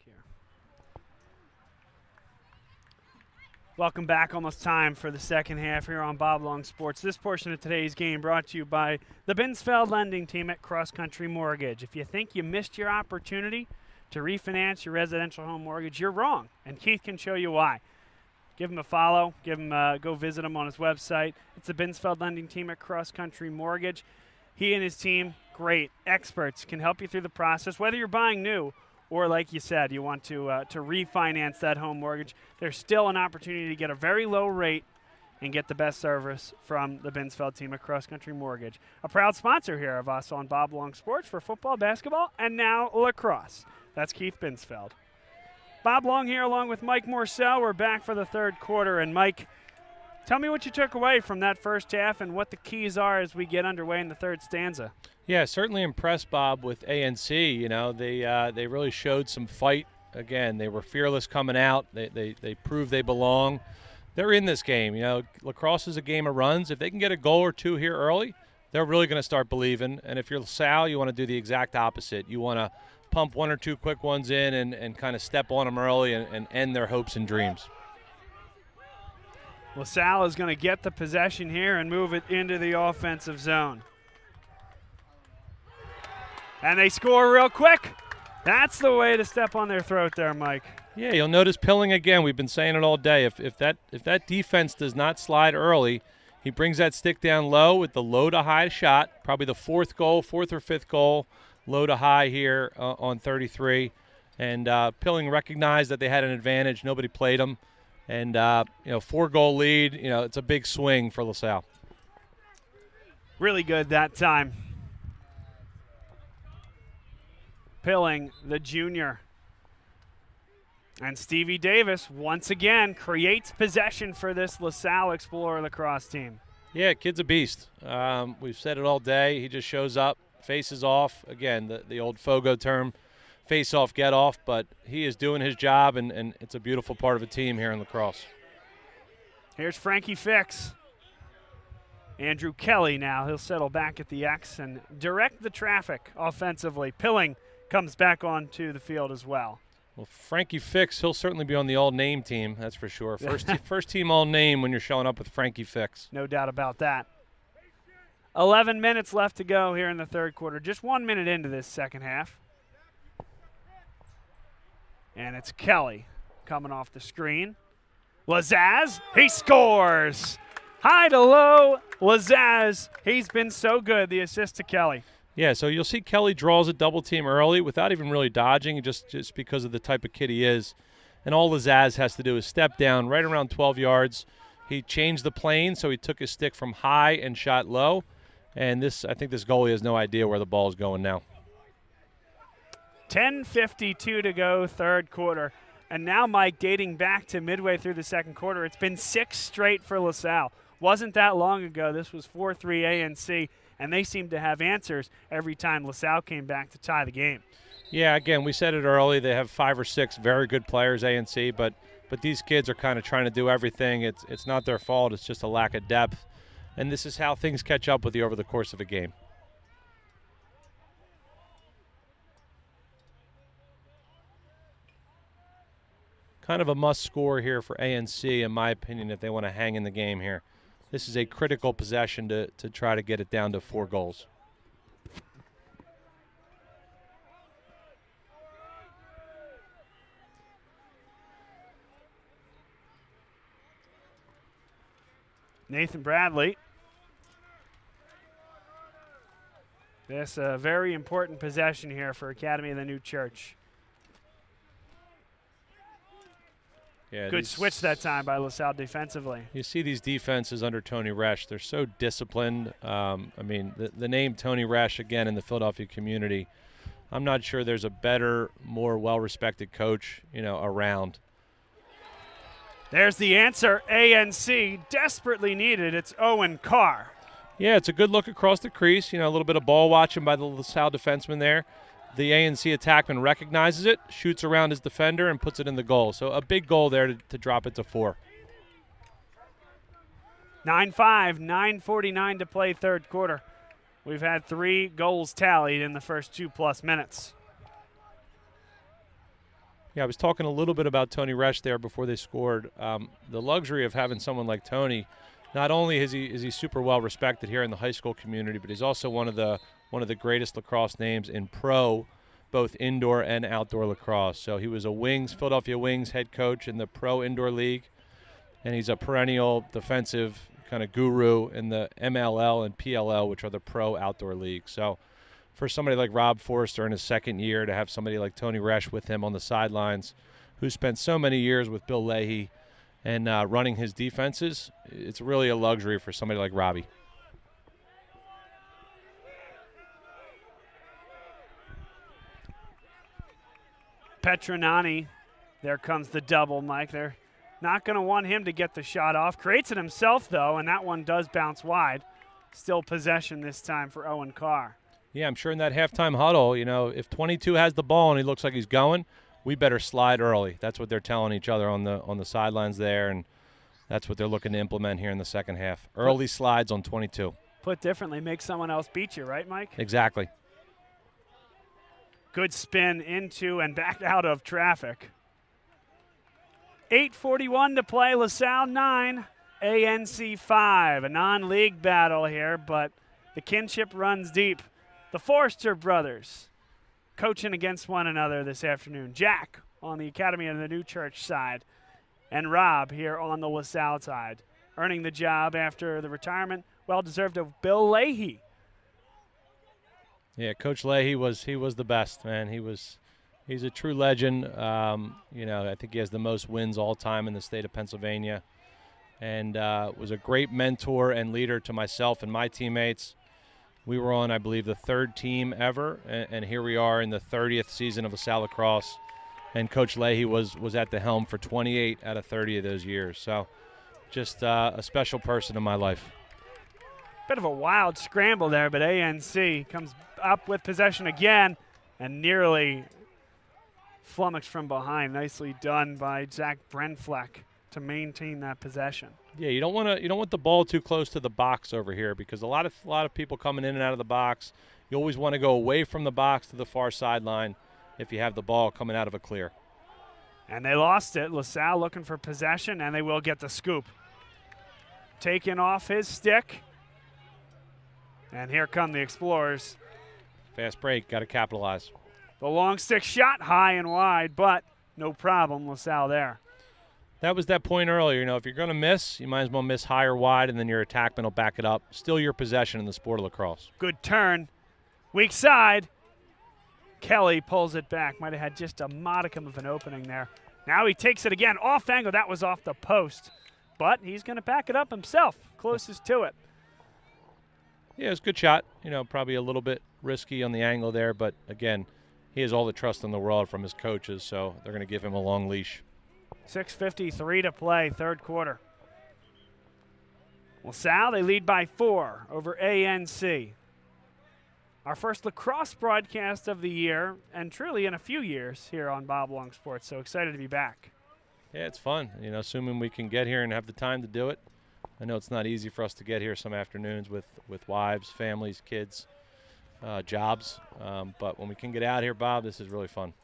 here. Welcome back. Almost time for the second half here on Bob Long Sports. This portion of today's game brought to you by the Binsfeld lending team at Cross Country Mortgage. If you think you missed your opportunity to refinance your residential home mortgage, you're wrong, and Keith can show you why. Give him a follow. Go visit him on his website. It's the Binsfeld lending team at Cross Country Mortgage. He and his team, great experts, can help you through the process, whether you're buying new or, like you said, you want to refinance that home mortgage. There's still an opportunity to get a very low rate and get the best service from the Binsfeld team at Cross Country Mortgage. A proud sponsor here of us on Bob Long Sports for football, basketball, and now lacrosse. That's Keith Binsfeld. Bob Long here along with Mike Morcell. We're back for the third quarter. And, Mike, tell me what you took away from that first half and what the keys are as we get underway in the third stanza. Yeah, certainly impressed, Bob, with ANC. You know, they really showed some fight. Again, they were fearless coming out. They proved they belong. They're in this game. You know, lacrosse is a game of runs. If they can get a goal or two here early, they're really going to start believing. And if you're LaSalle, you want to do the exact opposite. You want to pump one or two quick ones in and kind of step on them early and end their hopes and dreams. LaSalle is going to get the possession here and move it into the offensive zone. And they score real quick. That's the way to step on their throat there, Mike. Yeah, you'll notice Pilling again. We've been saying it all day. If that defense does not slide early, he brings that stick down low with the low to high shot. Probably the fourth or fifth goal, low to high here on 33. And Pilling recognized that they had an advantage. Nobody played them. And 4-goal lead. You know, it's a big swing for LaSalle. Really good that time. Pilling, the junior. And Stevie Davis, once again, creates possession for this LaSalle Explorer lacrosse team. Yeah, kid's a beast. We've said it all day. He just shows up, faces off. Again, the old Fogo term, face off, get off. But he is doing his job, and it's a beautiful part of a team here in lacrosse. Here's Frankie Fix. Andrew Kelly now. He'll settle back at the X and direct the traffic offensively. Pilling comes back onto the field as well. Well, Frankie Fix, he'll certainly be on the all-name team, that's for sure. First team all-name when you're showing up with Frankie Fix. No doubt about that. 11 minutes left to go here in the third quarter. Just 1 minute into this second half. And it's Kelly coming off the screen. Lazaz, he scores! High to low, Lazaz, he's been so good, the assist to Kelly. Yeah, so you'll see Kelly draws a double team early without even really dodging, just because of the type of kid he is. And all Lazaz has to do is step down right around 12 yards. He changed the plane, so he took his stick from high and shot low. And I think this goalie has no idea where the ball is going now. 10:52 to go, third quarter. And now, Mike, dating back to midway through the second quarter, it's been 6 straight for LaSalle. Wasn't that long ago. This was 4-3 ANC. And they seem to have answers every time LaSalle came back to tie the game. Yeah, again, we said it early. They have 5 or 6 very good players, ANC, but these kids are kind of trying to do everything. It's not their fault. It's just a lack of depth. And this is how things catch up with you over the course of a game. Kind of a must score here for ANC, in my opinion, if they want to hang in the game here. This is a critical possession to try to get it down to 4 goals. Nathan Bradley. This a very important possession here for Academy of the New Church. Yeah, good switch that time by LaSalle defensively. You see these defenses under Tony Resch. They're so disciplined. I mean, the name Tony Resch, again, in the Philadelphia community, I'm not sure there's a better, more well-respected coach, around. There's the answer. ANC desperately needed. It's Owen Carr. Yeah, it's a good look across the crease. A little bit of ball watching by the LaSalle defenseman there. The ANC attackman recognizes it, shoots around his defender, and puts it in the goal. So a big goal there to drop it to 4. 9-5, 9:49 to play third quarter. We've had 3 goals tallied in the first 2+ minutes. Yeah, I was talking a little bit about Tony Resch there before they scored. The luxury of having someone like Tony, not only is he super well respected here in the high school community, but he's also one of the greatest lacrosse names in pro, both indoor and outdoor lacrosse. So he was a Philadelphia Wings head coach in the pro indoor league, and he's a perennial defensive kind of guru in the MLL and PLL, which are the pro outdoor leagues. So for somebody like Rob Forrester in his second year to have somebody like Tony Resch with him on the sidelines, who spent so many years with Bill Leahy and running his defenses, it's really a luxury for somebody like Robbie. Petronani, there comes the double, Mike. They're not going to want him to get the shot off. Creates it himself, though, and that one does bounce wide. Still possession this time for Owen Carr. Yeah, I'm sure in that halftime huddle, if 22 has the ball and he looks like he's going, we better slide early. That's what they're telling each other on the sidelines there, and that's what they're looking to implement here in the second half. Early slides on 22. Put differently, make someone else beat you, right, Mike? Exactly. Good spin into and back out of traffic. 8:41 to play. LaSalle 9, ANC 5. A non-league battle here, but the kinship runs deep. The Forrester brothers coaching against one another this afternoon. Jack on the Academy of the New Church side, and Rob here on the LaSalle side, earning the job after the retirement, well-deserved, of Bill Leahy. Yeah, Coach Leahy he was the best, man. He's a true legend. I think he has the most wins all time in the state of Pennsylvania, and was a great mentor and leader to myself and my teammates. We were on, I believe, the third team ever, and here we are in the 30th season of LaSalle Lacrosse, and Coach Leahy was at the helm for 28 out of 30 of those years. So just a special person in my life. Bit of a wild scramble there, but ANC comes up with possession again and nearly flummoxed from behind. Nicely done by Zach Brenfleck to maintain that possession. Yeah, you don't want the ball too close to the box over here, because a lot of people coming in and out of the box. You always want to go away from the box to the far sideline if you have the ball coming out of a clear. And they lost it. LaSalle looking for possession, and they will get the scoop. Taken off his stick. And here come the Explorers. Fast break, got to capitalize. The long stick shot high and wide, but no problem, LaSalle there. That was that point earlier. If you're going to miss, you might as well miss high or wide, and then your attackman will back it up. Still your possession in the sport of lacrosse. Good turn. Weak side. Kelly pulls it back. Might have had just a modicum of an opening there. Now he takes it again. Off angle. That was off the post. But he's going to back it up himself. Closest to it. Yeah, it was a good shot. Probably a little bit risky on the angle there, but again, he has all the trust in the world from his coaches, so they're going to give him a long leash. 6:53 to play, third quarter. LaSalle, they lead by 4 over ANC. Our first lacrosse broadcast of the year, and truly in a few years here on Bob Long Sports, so excited to be back. Yeah, it's fun. Assuming we can get here and have the time to do it. I know it's not easy for us to get here some afternoons with wives, families, kids, jobs. But when we can get out here, Bob, this is really fun.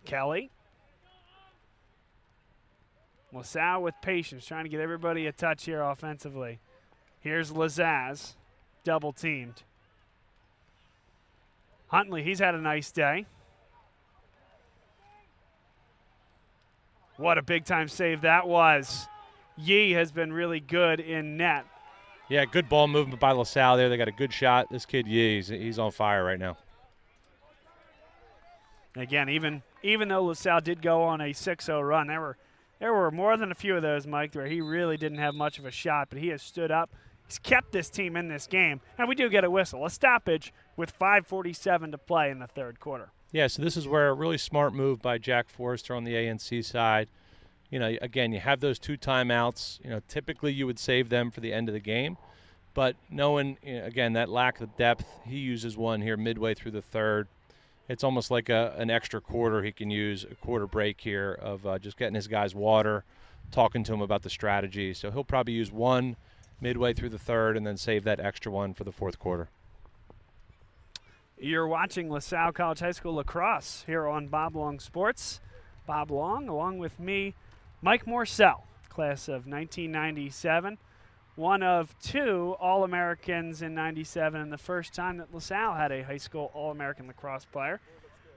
Kelly. LaSalle with patience, trying to get everybody a touch here offensively. Here's Lazaz, double teamed. Huntley, he's had a nice day. What a big-time save that was. Yee has been really good in net. Yeah, good ball movement by LaSalle there. They got a good shot. This kid Yee, he's on fire right now. Again, even though LaSalle did go on a 6-0 run, there were more than a few of those, Mike, where he really didn't have much of a shot, but he has stood up. He's kept this team in this game, and we do get a whistle, a stoppage with 5:47 to play in the third quarter. Yeah, so this is where a really smart move by Jack Forrester on the ANC side. Again, you have those 2 timeouts. Typically you would save them for the end of the game, but knowing, again, that lack of depth, he uses one here midway through the third. It's almost like an extra quarter he can use, a quarter break here of just getting his guys water, talking to him about the strategy. So he'll probably use one midway through the third and then save that extra one for the fourth quarter. You're watching LaSalle College High School lacrosse here on Bob Long Sports. Bob Long, along with me, Mike Morcell, class of 1997. One of two All-Americans in 97, and the first time that LaSalle had a high school All-American lacrosse player.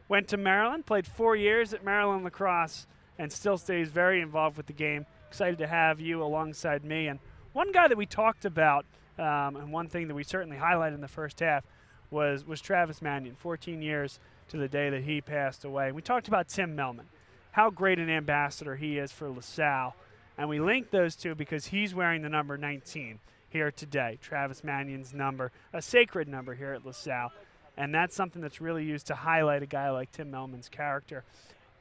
Went to Maryland, played 4 years at Maryland lacrosse, and still stays very involved with the game. Excited to have you alongside me. And one guy that we talked about, and one thing that we certainly highlighted in the first half, was Travis Mannion, 14 years to the day that he passed away. We talked about Tim Melman, how great an ambassador he is for LaSalle. And we linked those two because he's wearing the number 19 here today, Travis Mannion's number, a sacred number here at LaSalle. And that's something that's really used to highlight a guy like Tim Melman's character.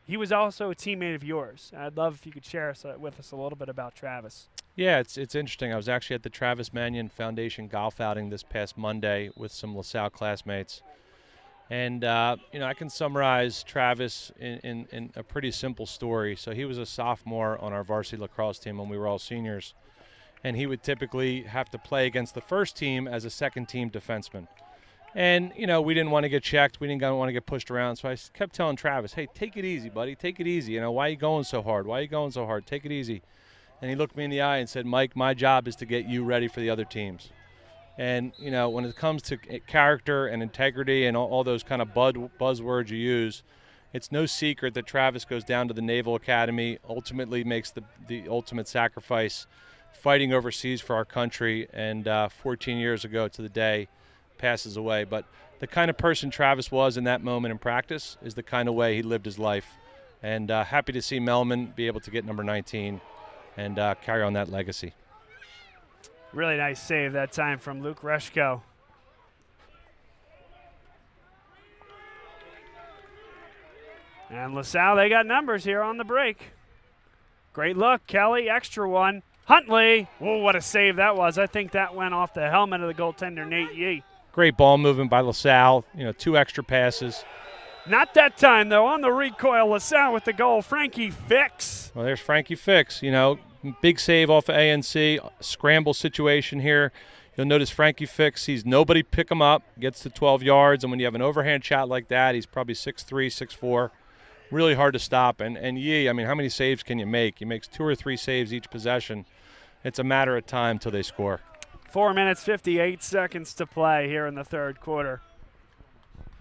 He was also a teammate of yours. I'd love if you could share with us a little bit about Travis. Yeah, it's interesting. I was actually at the Travis Mannion Foundation golf outing this past Monday with some LaSalle classmates. And, I can summarize Travis in a pretty simple story. So he was a sophomore on our varsity lacrosse team when we were all seniors. And he would typically have to play against the first team as a second-team defenseman. And, we didn't want to get checked. We didn't want to get pushed around. So I kept telling Travis, hey, take it easy, buddy. Take it easy. Why are you going so hard? Why are you going so hard? Take it easy. And he looked me in the eye and said, Mike, my job is to get you ready for the other teams. And, when it comes to character and integrity and all those kind of buzzwords you use, it's no secret that Travis goes down to the Naval Academy, ultimately makes the ultimate sacrifice, fighting overseas for our country, and 14 years ago to the day passes away. But the kind of person Travis was in that moment in practice is the kind of way he lived his life. And happy to see Melman be able to get number 19 and carry on that legacy. Really nice save that time from Luke Reshko. And LaSalle, they got numbers here on the break. Great look, Kelly, extra one. Huntley, oh, what a save that was. I think that went off the helmet of the goaltender, Nate Yee. Great ball movement by LaSalle, 2 extra passes. Not that time, though. On the recoil, LaSalle with the goal, Frankie Fix. Well, there's Frankie Fix, big save off of ANC, scramble situation here. You'll notice Frankie Fix, he's nobody pick him up, gets to 12 yards, and when you have an overhand shot like that, he's probably 6'3", 6'4", really hard to stop. And Yee, how many saves can you make? He makes 2 or 3 saves each possession. It's a matter of time till they score. 4 minutes, 58 seconds to play here in the third quarter.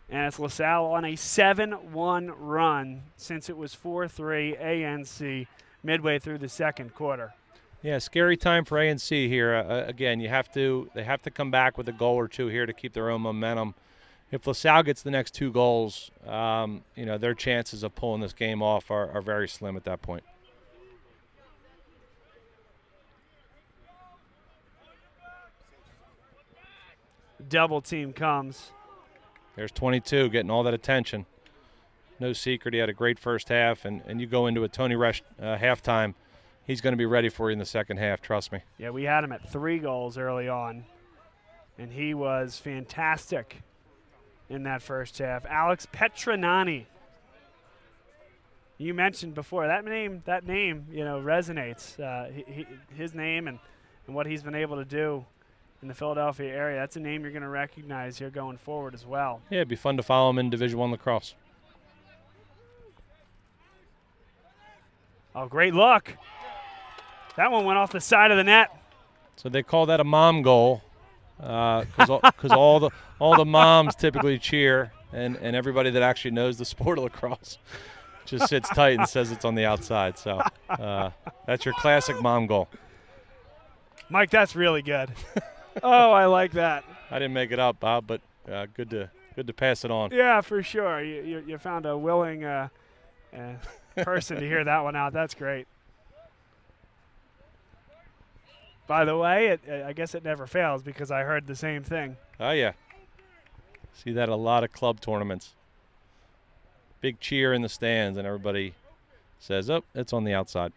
And it's LaSalle on a 7-1 run since it was 4-3 ANC midway through the second quarter. Yeah, scary time for ANC here. Again, they have to come back with a goal or two here to keep their own momentum. If LaSalle gets the next 2 goals, their chances of pulling this game off are very slim at that point. Double team comes. There's 22 getting all that attention. No secret, he had a great first half, and you go into a Tony Resch halftime, he's going to be ready for you in the second half, trust me. Yeah, we had him at 3 goals early on, and he was fantastic in that first half. Alex Petronani. You mentioned before, that name resonates. His name and what he's been able to do in the Philadelphia area, that's a name you're going to recognize here going forward as well. Yeah, it'd be fun to follow him in Division I lacrosse. Oh, great look. That one went off the side of the net. So they call that a mom goal because all the moms typically cheer, and everybody that actually knows the sport of lacrosse just sits tight and says it's on the outside. So that's your classic mom goal. Mike, that's really good. Oh, I like that. I didn't make it up, Bob, but good to pass it on. Yeah, for sure. You found a willing person to hear that one out. That's great. By the way, I guess it never fails because I heard the same thing. Oh, yeah. See that at a lot of club tournaments. Big cheer in the stands, and everybody says, oh, it's on the outside.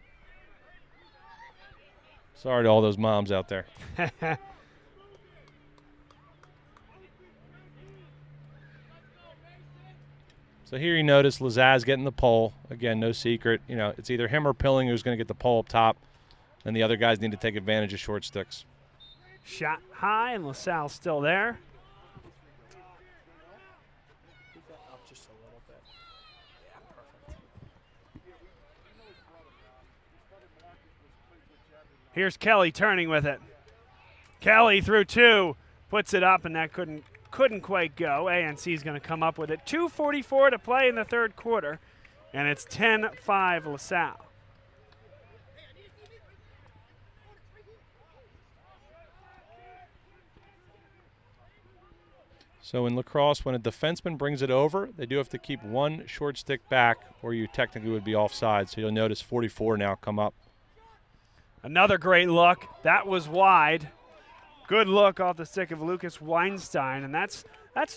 Sorry to all those moms out there. So here you notice Lazaz getting the pole. Again, no secret. It's either him or Pilling who's going to get the pole up top, and the other guys need to take advantage of short sticks. Shot high, and LaSalle still there. Just a little bit. Yeah, perfect. Here's Kelly turning with it. Kelly through 2, puts it up, and that couldn't quite go. ANC is going to come up with it. 2:44 to play in the third quarter, and it's 10-5 LaSalle. So in lacrosse, when a defenseman brings it over, they do have to keep one short stick back, or you technically would be offside. So you'll notice 44 now come up. Another great look. That was wide. Good look off the stick of Lucas Weinstein, and that's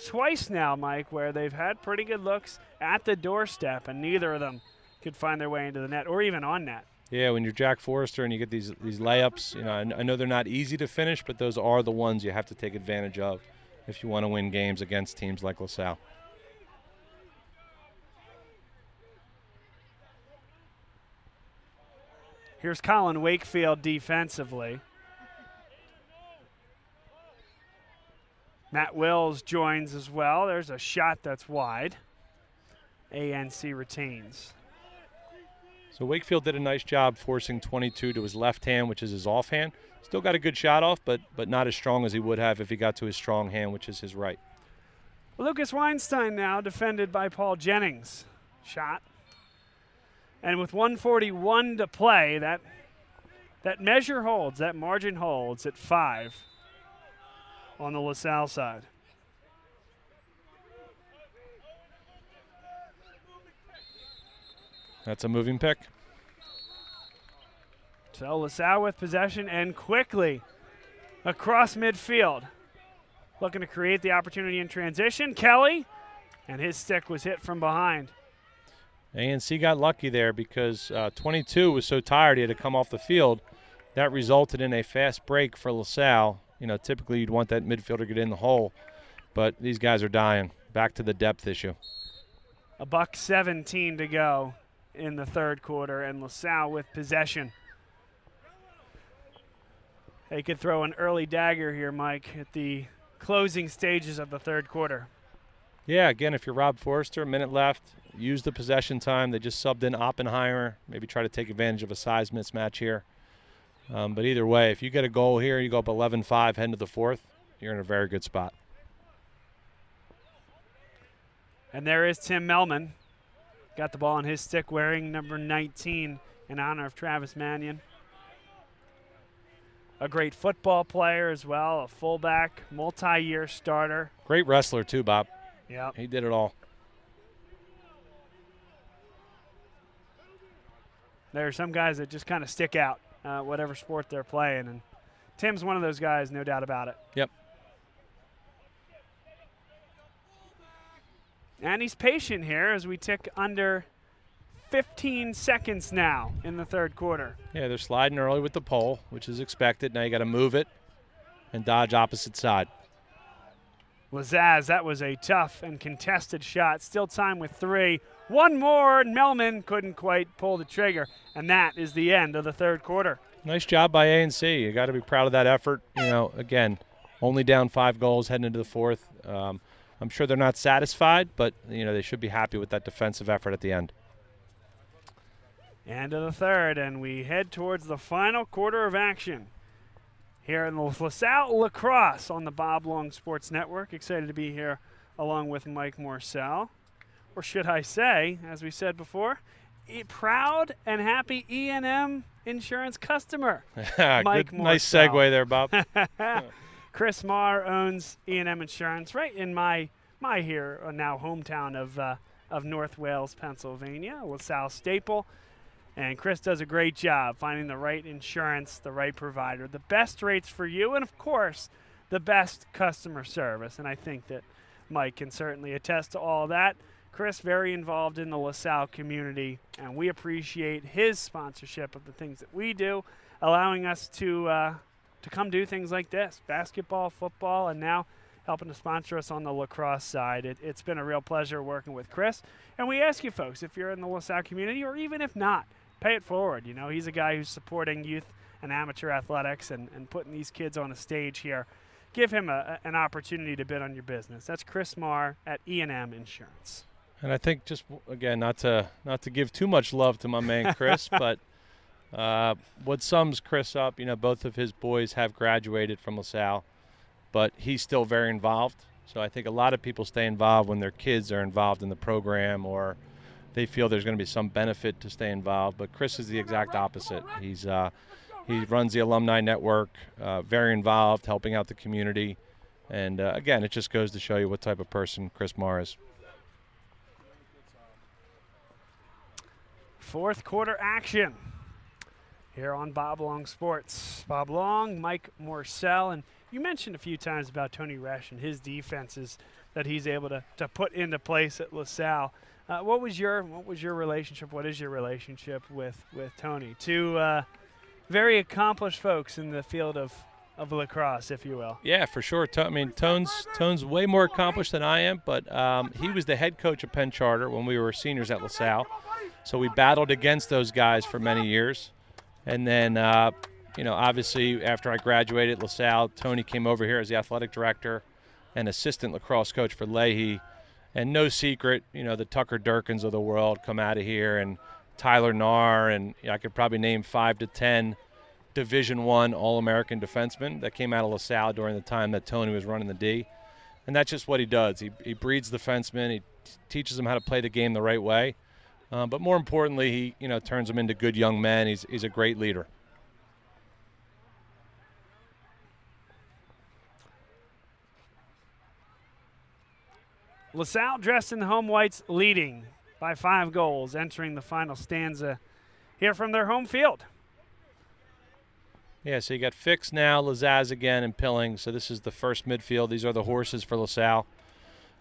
twice now, Mike, where they've had pretty good looks at the doorstep, and neither of them could find their way into the net or even on net. Yeah, when you're Jack Forrester and you get these layups, I know they're not easy to finish, but those are the ones you have to take advantage of if you want to win games against teams like LaSalle. Here's Colin Wakefield defensively. Matt Wills joins as well. There's a shot that's wide. ANC retains. So Wakefield did a nice job forcing 22 to his left hand, which is his offhand. Still got a good shot off, but not as strong as he would have if he got to his strong hand, which is his right. Lucas Weinstein now defended by Paul Jennings. Shot. And with 1:41 to play, that measure holds, that margin holds at 5 on the LaSalle side. That's a moving pick. So LaSalle with possession and quickly across midfield. Looking to create the opportunity in transition. Kelly, and his stick was hit from behind. ANC got lucky there because 22 was so tired he had to come off the field. That resulted in a fast break for LaSalle. Typically you'd want that midfielder to get in the hole, but these guys are dying. Back to the depth issue. $1:17 to go in the third quarter, and LaSalle with possession. They could throw an early dagger here, Mike, at the closing stages of the third quarter. Yeah, again, if you're Rob Forrester, a minute left, use the possession time. They just subbed in Oppenheimer, maybe try to take advantage of a size mismatch here. But either way, if you get a goal here, you go up 11-5 heading to the fourth, you're in a very good spot. And there is Tim Melman. Got the ball on his stick wearing number 19 in honor of Travis Mannion. A great football player as well, a fullback, multi-year starter. Great wrestler too, Bob. Yeah, he did it all. There are some guys that just kind of stick out, whatever sport they're playing, and Tim's one of those guys, no doubt about it. Yep. And he's patient here as we tick under 15 seconds now in the third quarter. Yeah, they're sliding early with the pole, which is expected. Now you got to move it and dodge opposite side. Lazaz, that was a tough and contested shot. Still time with 3. One more, and Melman couldn't quite pull the trigger, and that is the end of the third quarter. Nice job by ANC. You got to be proud of that effort. Again, only down 5 goals heading into the fourth. I'm sure they're not satisfied, but they should be happy with that defensive effort at the end. End of the third, and we head towards the final quarter of action here in the LaSalle Lacrosse on the Bob Long Sports Network. Excited to be here along with Mike Morcell. Or should I say, as we said before, a proud and happy E&M insurance customer, Mike Morcell. Nice segue there, Bob. Chris Marr owns E&M Insurance right in my here now hometown of North Wales, Pennsylvania, LaSalle staple. And Chris does a great job finding the right insurance, the right provider, the best rates for you, and, of course, the best customer service. And I think that Mike can certainly attest to all that. Chris, very involved in the LaSalle community, and we appreciate his sponsorship of the things that we do, allowing us to come do things like this, basketball, football, and now helping to sponsor us on the lacrosse side. It's been a real pleasure working with Chris. And we ask you folks, if you're in the LaSalle community, or even if not, pay it forward. He's a guy who's supporting youth and amateur athletics and putting these kids on a stage here. Give him an opportunity to bid on your business. That's Chris Marr at E&M Insurance. And I think just, again, not to give too much love to my man Chris, but what sums Chris up, both of his boys have graduated from LaSalle, but he's still very involved. So I think a lot of people stay involved when their kids are involved in the program or they feel there's going to be some benefit to stay involved. But Chris is the exact opposite. He runs the alumni network, very involved, helping out the community. And, again, it just goes to show you what type of person Chris Marr is. Fourth quarter action here on Bob Long Sports. Bob Long, Mike Morcell, and you mentioned a few times about Tony Resch and his defenses that he's able to put into place at LaSalle. What was your relationship? What is your relationship with Tony? Two very accomplished folks in the field of lacrosse, if you will. Yeah, for sure. Tone's way more accomplished than I am, but he was the head coach of Penn Charter when we were seniors at LaSalle. So we battled against those guys for many years. And then, obviously after I graduated at LaSalle, Tony came over here as the athletic director and assistant lacrosse coach for Leahy. And no secret, the Tucker Durkins of the world come out of here, and Tyler Narr, and I could probably name 5 to 10 Division I All-American defensemen that came out of LaSalle during the time that Tony was running the D. And that's just what he does. He breeds defensemen. He teaches them how to play the game the right way. But more importantly, he turns them into good young men. He's a great leader. LaSalle dressed in the home whites, leading by 5 goals, entering the final stanza here from their home field. Yeah, so you got Fix now, Lazaz again, and Pilling. So this is the first midfield. These are the horses for LaSalle.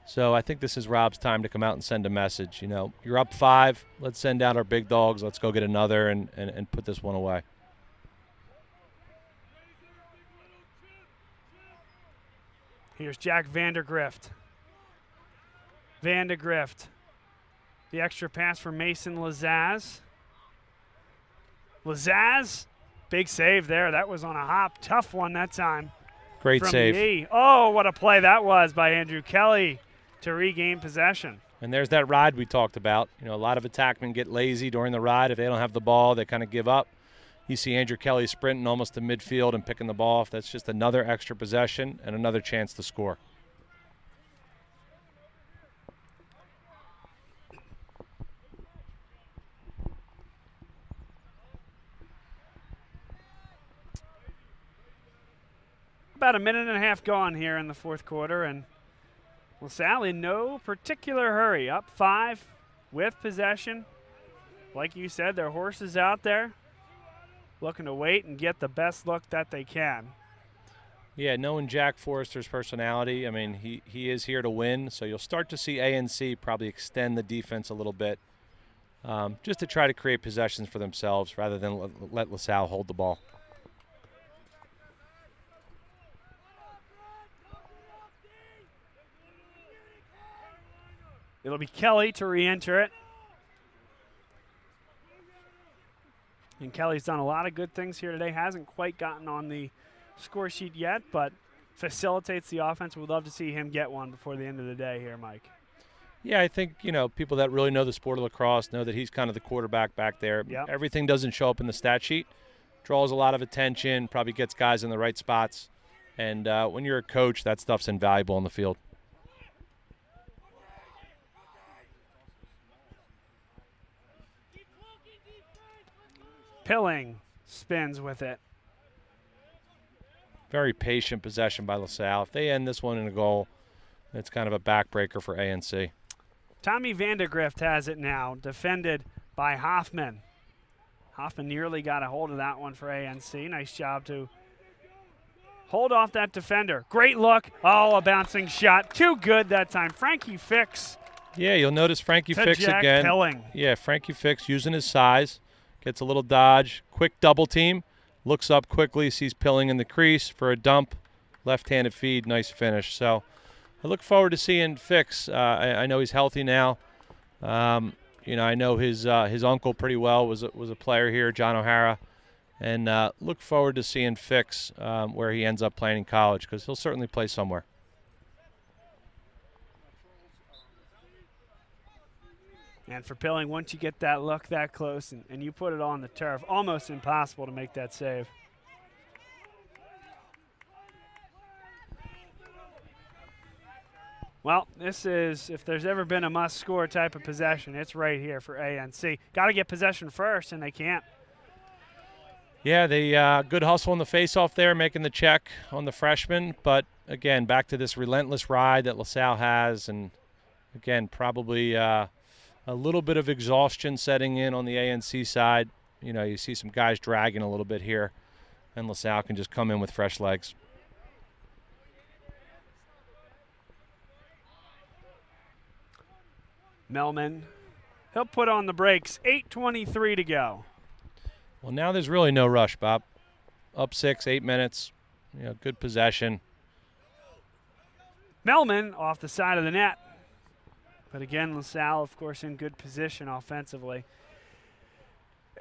So I think this is Rob's time to come out and send a message. You're up 5. Let's send out our big dogs. Let's go get another and put this one away. Here's Jack Vandergrift. The extra pass for Mason Lazaz. Lazaz, big save there. That was on a hop. Tough one that time. Great save. Oh, what a play that was by Andrew Kelly to regain possession. And there's that ride we talked about. A lot of attackmen get lazy during the ride. If they don't have the ball, they kind of give up. You see Andrew Kelly sprinting almost to midfield and picking the ball off. That's just another extra possession and another chance to score. About a minute and a half gone here in the fourth quarter, and LaSalle in no particular hurry. Up 5 with possession. Like you said, their horses out there looking to wait and get the best look that they can. Yeah, knowing Jack Forrester's personality, he is here to win, so you'll start to see ANC probably extend the defense a little bit just to try to create possessions for themselves rather than let LaSalle hold the ball. It'll be Kelly to re-enter it. And Kelly's done a lot of good things here today. Hasn't quite gotten on the score sheet yet, but facilitates the offense. We'd love to see him get one before the end of the day here, Mike. Yeah, I think, people that really know the sport of lacrosse know that he's kind of the quarterback back there. Yep. Everything doesn't show up in the stat sheet. Draws a lot of attention, probably gets guys in the right spots. And when you're a coach, that stuff's invaluable in the field. Pilling spins with it. Very patient possession by LaSalle. If they end this one in a goal, it's kind of a backbreaker for ANC. Tommy Vandergrift has it now, defended by Hoffman. Hoffman nearly got a hold of that one for ANC. Nice job to hold off that defender. Great look. Oh, a bouncing shot. Too good that time. Frankie Fix. Yeah, you'll notice Frankie Fix Jack again. Pilling. Yeah, Frankie Fix using his size. Gets a little dodge. Quick double team. Looks up quickly. Sees Pilling in the crease for a dump. Left-handed feed. Nice finish. So I look forward to seeing Fix. I know he's healthy now. I know his uncle pretty well. Was a player here, John O'Hara. And look forward to seeing Fix where he ends up playing in college, because he'll certainly play somewhere. And for Pilling, once you get that look that close and you put it on the turf, almost impossible to make that save. Well, this is, if there's ever been a must-score type of possession, it's right here for ANC. Got to get possession first, and they can't. Yeah, they good hustle in the face-off there, making the check on the freshman. But, again, back to this relentless ride that LaSalle has. And, again, probably a little bit of exhaustion setting in on the ANC side. You know, you see some guys dragging a little bit here, and LaSalle can just come in with fresh legs. Melman, he'll put on the brakes. 8:23 to go. Well, now there's really no rush, Bob. Up 6, 8 minutes. You know, good possession. Melman off the side of the net. But again, LaSalle, of course, in good position offensively.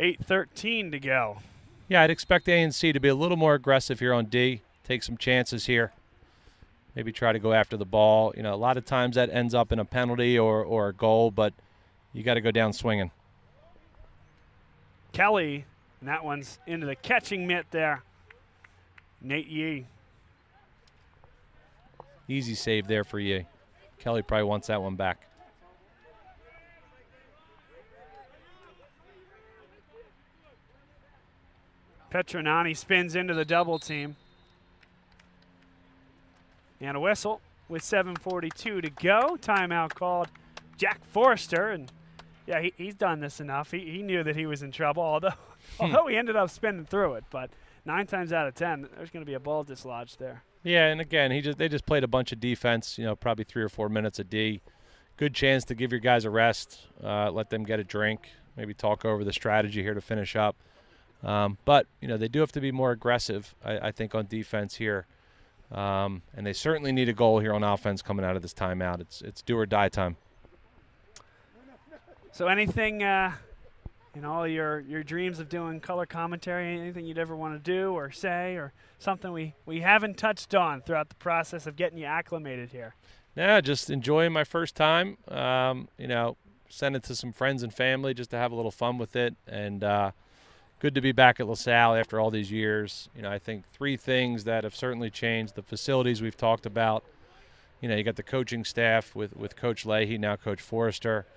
8:13 to go. Yeah, I'd expect ANC to be a little more aggressive here on D. Take some chances here. Maybe try to go after the ball. You know, a lot of times that ends up in a penalty or a goal, but you got to go down swinging. Kelly, and that one's into the catching mitt there. Nate Yee. Easy save there for Yee. Kelly probably wants that one back. Petronani spins into the double team. And a whistle with 7:42 to go. Timeout called. Jack Forrester, and yeah, he's done this enough. He knew that he was in trouble, although he ended up spinning through it. But 9 times out of 10, there's going to be a ball dislodged there. Yeah, and again, they just played a bunch of defense. You know, probably 3 or 4 minutes a D. Good chance to give your guys a rest. Let them get a drink. Maybe talk over the strategy here to finish up. But you know, they do have to be more aggressive, I think, on defense here. And they certainly need a goal here on offense coming out of this timeout. It's do or die time. So anything in all your dreams of doing color commentary, anything you'd ever want to do or say, or something we haven't touched on throughout the process of getting you acclimated here? Yeah, just enjoying my first time. You know, send it to some friends and family just to have a little fun with it. And good to be back at LaSalle after all these years. You know, I think 3 things that have certainly changed. The facilities we've talked about. You know, you got the coaching staff with Coach Leahy, now Coach Forrester.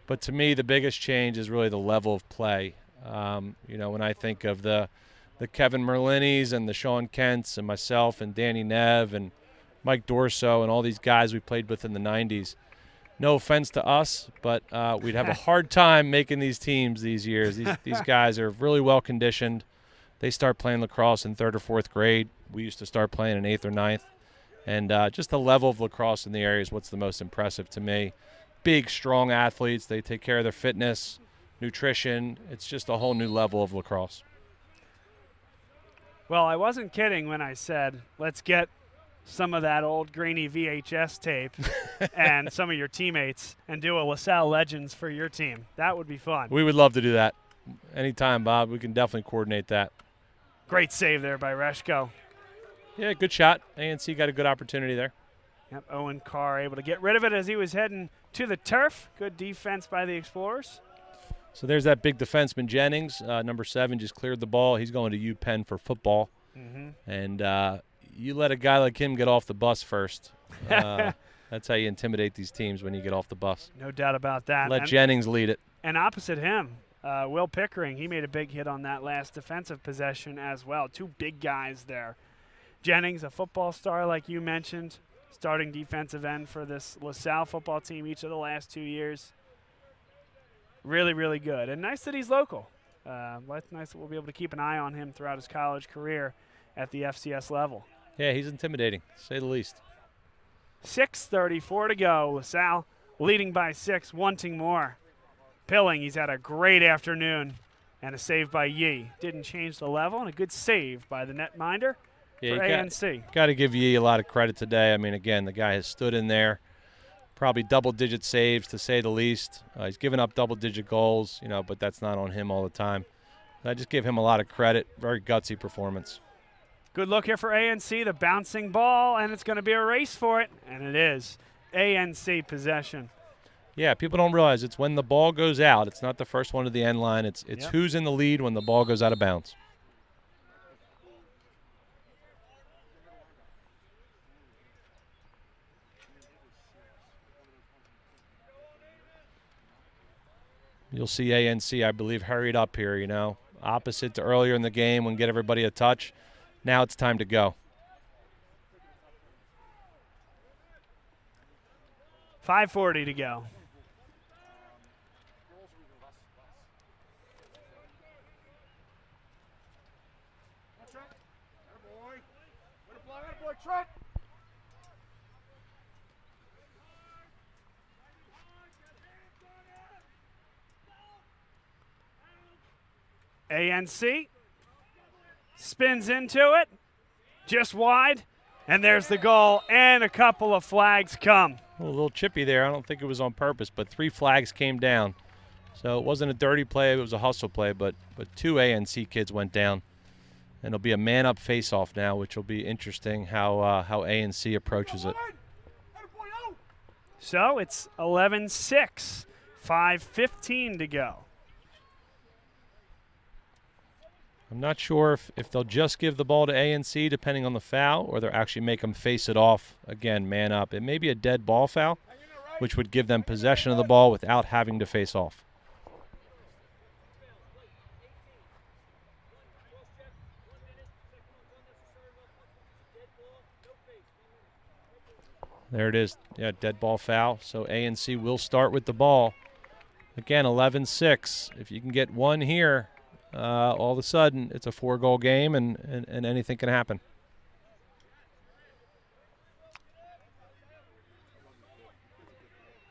But to me, the biggest change is really the level of play. You know, when I think of the Kevin Merlinis and the Sean Kents and myself and Danny Nev and Mike Dorso and all these guys we played with in the 90s, no offense to us, but we'd have a hard time making these teams these years. These guys are really well conditioned. They start playing lacrosse in 3rd or 4th grade. We used to start playing in 8th or 9th. And just the level of lacrosse in the area is what's the most impressive to me. Big, strong athletes. They take care of their fitness, nutrition. It's just a whole new level of lacrosse. Well, I wasn't kidding when I said, let's get some of that old grainy VHS tape and some of your teammates and do a LaSalle Legends for your team. That would be fun. We would love to do that. Anytime, Bob. We can definitely coordinate that. Great save there by Reshko. Yeah, good shot. ANC got a good opportunity there. Yep, Owen Carr able to get rid of it as he was heading to the turf. Good defense by the Explorers. So there's that big defenseman Jennings, number 7, just cleared the ball. He's going to UPenn for football. And you let a guy like him get off the bus first. That's how you intimidate these teams when you get off the bus. No doubt about that. Let Jennings lead it. And opposite him, Will Pickering, he made a big hit on that last defensive possession as well. 2 big guys there. Jennings, a football star like you mentioned, starting defensive end for this LaSalle football team each of the last 2 years. Really, really good. And nice that he's local. It's nice that we'll be able to keep an eye on him throughout his college career at the FCS level. Yeah, he's intimidating, to say the least. 6:34 to go. LaSalle leading by 6, wanting more. Pilling, he's had a great afternoon and a save by Yee. Didn't change the level, and a good save by the netminder for ANC. Got to give Yee a lot of credit today. I mean, again, the guy has stood in there. Probably double-digit saves, to say the least. He's given up double-digit goals, but that's not on him all the time. I just give him a lot of credit. Very gutsy performance. Good look here for ANC, the bouncing ball, and it's going to be a race for it, and it is. ANC possession. Yeah, people don't realize it's when the ball goes out. It's not the first one to the end line. It's Yep. who's in the lead when the ball goes out of bounds. You'll see ANC, I believe, hurried up here, you know. Opposite to earlier in the game when get everybody a touch. Now it's time to go. 5:40 to go. Trent. ANC spins into it, just wide, and there's the goal, and a couple of flags come. A little chippy there. I don't think it was on purpose, but 3 flags came down. So it wasn't a dirty play, it was a hustle play, but 2 ANC kids went down. And it'll be a man-up face-off now, which will be interesting how ANC approaches it. So it's 11-6, 5:15 to go. I'm not sure if they'll just give the ball to ANC depending on the foul, or they'll actually make them face it off, again, man up. It may be a dead ball foul, which would give them possession of the ball without having to face off. There it is. Yeah, dead ball foul. So ANC will start with the ball. Again, 11-6. If you can get one here, all of a sudden it's a 4-goal game and anything can happen.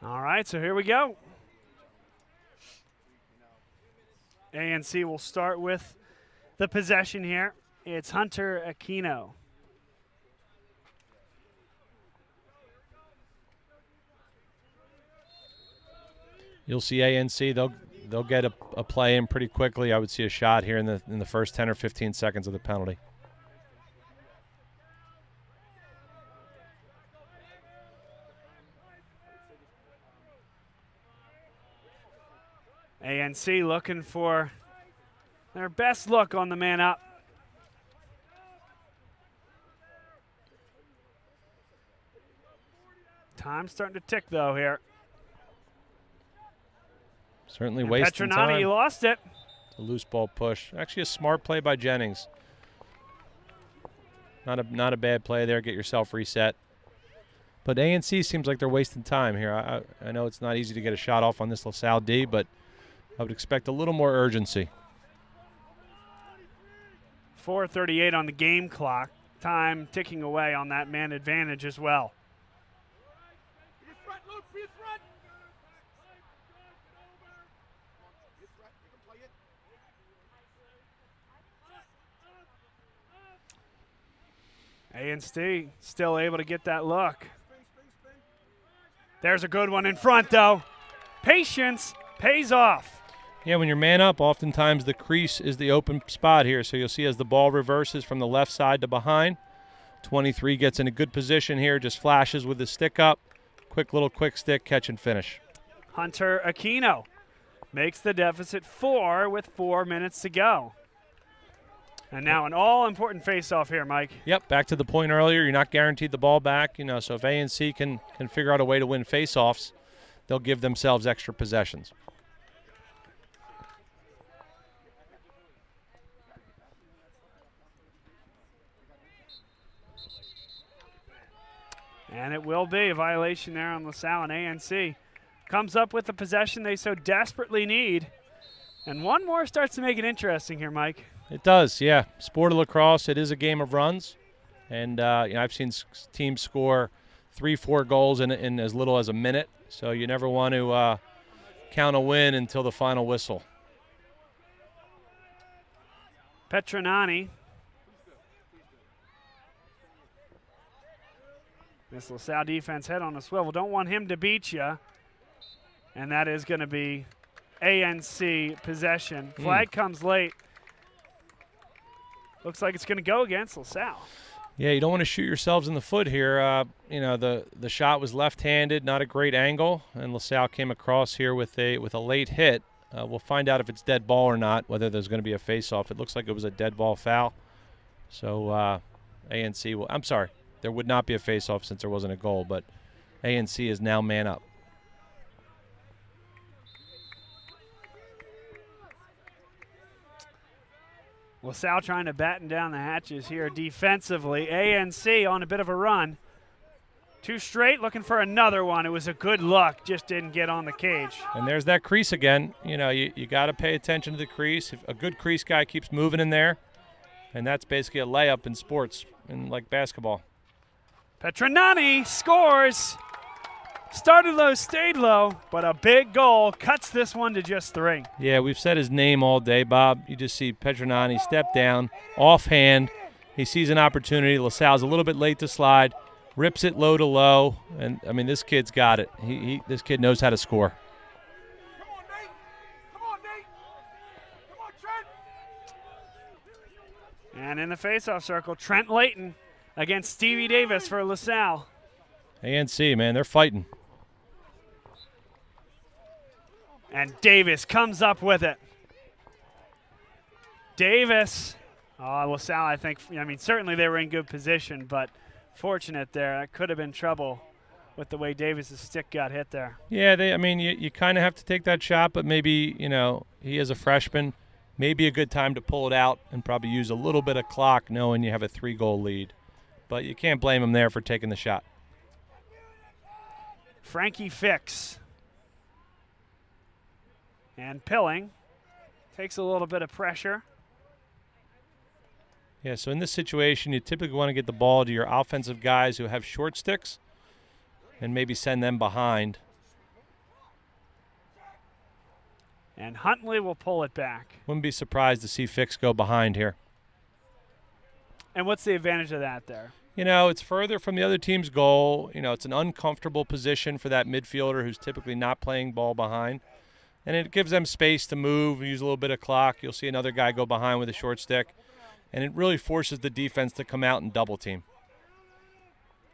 All right, so here we go. ANC will start with the possession here. It's Hunter Aquino. You'll see ANC. They'll get a play in pretty quickly. I would see a shot here in the first 10 or 15 seconds of the penalty. ANC looking for their best look on the man up. Time's starting to tick though here. Certainly And wasting Petronati, time. he lost it. It's a loose ball push. Actually a smart play by Jennings. Not a bad play there. Get yourself reset. But ANC seems like they're wasting time here. I know it's not easy to get a shot off on this LaSalle D, but I would expect a little more urgency. 4:38 on the game clock. Time ticking away on that man advantage as well. ANC still able to get that look. There's a good one in front, though. Patience pays off. Yeah, when you're man up, oftentimes the crease is the open spot here. So you'll see as the ball reverses from the left side to behind, 23 gets in a good position here, just flashes with his stick up. Quick little quick stick, catch and finish. Hunter Aquino makes the deficit 4 with 4 minutes to go. And now an all-important face-off here, Mike. Yep, back to the point earlier. You're not guaranteed the ball back. You know, so if ANC can figure out a way to win face-offs, they'll give themselves extra possessions. And it will be a violation there on LaSalle, and ANC comes up with the possession they so desperately need. And one more starts to make it interesting here, Mike. It does, yeah. Sport of lacrosse, it is a game of runs. And you know, I've seen teams score 3-4 goals in as little as a minute. So you never want to count a win until the final whistle. Petronati. This LaSalle defense head on a swivel. Don't want him to beat you. And that is going to be ANC possession. Flag comes late. Looks like it's going to go against LaSalle. Yeah, you don't want to shoot yourselves in the foot here. You know, the shot was left-handed, not a great angle, and LaSalle came across here with a late hit. We'll find out if it's dead ball or not, whether there's going to be a face-off. It looks like it was a dead ball foul. So A&C will – I'm sorry, there would not be a face-off since there wasn't a goal, but A&C is now man up. LaSalle trying to batten down the hatches here defensively. A&C on a bit of a run. 2 straight, looking for another one. It was a good look, just didn't get on the cage. And there's that crease again. You know, you got to pay attention to the crease. If a good crease guy keeps moving in there, and that's basically a layup in sports, in like basketball. Petronani scores. Started low, stayed low, but a big goal cuts this one to just 3. Yeah, we've said his name all day, Bob. You just see Petronani step down, offhand. He sees an opportunity. LaSalle's a little bit late to slide, rips it low to low, and, I mean, this kid's got it. This kid knows how to score. Come on, Nate. Come on, Nate. Come on, Trent. And in the faceoff circle, Trent Layton against Stevie Davis for LaSalle. A&C, man, they're fighting. And Davis comes up with it. Davis, LaSalle, I think, I mean, certainly they were in good position, but fortunate there. That could have been trouble with the way Davis's stick got hit there. Yeah, I mean, you kind of have to take that shot, but maybe, you know, he is a freshman. Maybe a good time to pull it out and probably use a little bit of clock knowing you have a 3-goal lead. But you can't blame him there for taking the shot. Frankie Fix. And Pilling takes a little bit of pressure. Yeah, so in this situation, you typically want to get the ball to your offensive guys who have short sticks and maybe send them behind. And Huntley will pull it back. Wouldn't be surprised to see Fix go behind here. And what's the advantage of that there? You know, it's further from the other team's goal. You know, it's an uncomfortable position for that midfielder who's typically not playing ball behind. And it gives them space to move, use a little bit of clock. You'll see another guy go behind with a short stick. And it really forces the defense to come out and double team.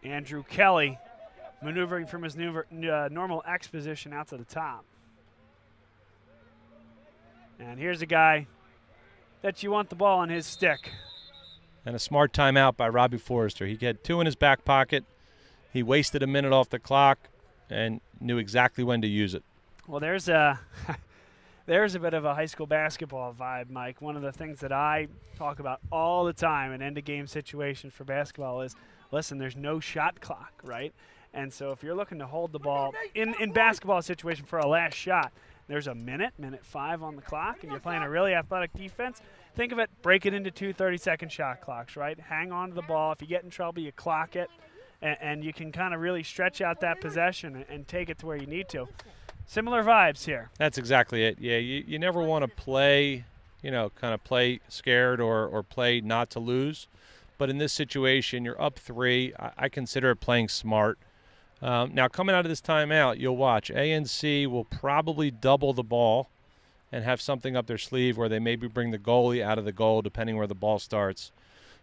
Andrew Kelly maneuvering from his normal X position out to the top. And here's a guy that you want the ball on his stick. And a smart timeout by Robbie Forrester. He had 2 in his back pocket. He wasted a minute off the clock and knew exactly when to use it. Well, there's a bit of a high school basketball vibe, Mike. One of the things that I talk about all the time in end-of-game situations for basketball is, listen, there's no shot clock, right? And so if you're looking to hold the ball in basketball situation for a last shot, there's a minute 5 on the clock, and you're playing a really athletic defense. Think of it, break it into 2 30-second shot clocks, right? Hang on to the ball. If you get in trouble, you clock it, and you can kind of really stretch out that possession and take it to where you need to. Similar vibes here. That's exactly it. Yeah, you never want to play, you know, kind of play scared or play not to lose. But in this situation, you're up 3. I consider it playing smart. Now, coming out of this timeout, you'll watch. A&C will probably double the ball and have something up their sleeve where they maybe bring the goalie out of the goal depending where the ball starts.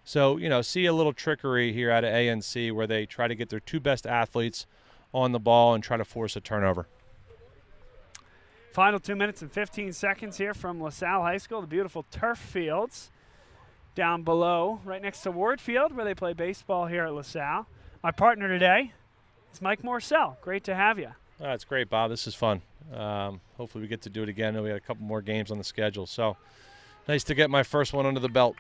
So, you know, see a little trickery here out of A&C where they try to get their 2 best athletes on the ball and try to force a turnover. Final 2 minutes and 15 seconds here from LaSalle High School, the beautiful turf fields down below, right next to Ward Field, where they play baseball here at LaSalle. My partner today is Mike Morcell. Great to have you. That's great, Bob. This is fun. Hopefully we get to do it again. We got a couple more games on the schedule, so nice to get my first one under the belt.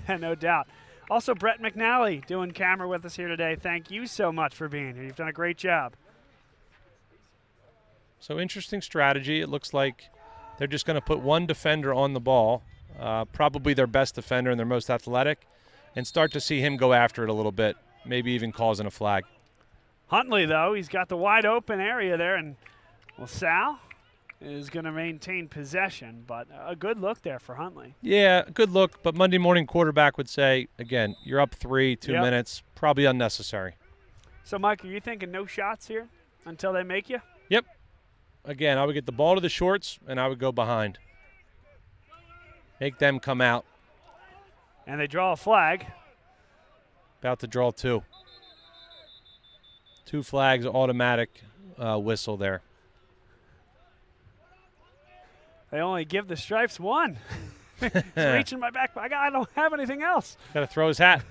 No doubt. Also, Brett McNally doing camera with us here today. Thank you so much for being here. You've done a great job. So interesting strategy. It looks like they're just going to put 1 defender on the ball, probably their best defender and their most athletic, and start to see him go after it a little bit, maybe even causing a flag. Huntley, though, he's got the wide open area there, and LaSalle is going to maintain possession, but a good look there for Huntley. Yeah, good look, but Monday morning quarterback would say, again, you're up 3, 2 minutes, probably unnecessary. So, Mike, are you thinking no shots here until they make you? Yep. Again, I would get the ball to the shorts, and I would go behind. Make them come out. And they draw a flag. About to draw two. Two flags, automatic whistle there. They only give the stripes one. He's reaching my back. I don't have anything else. Got to throw his hat.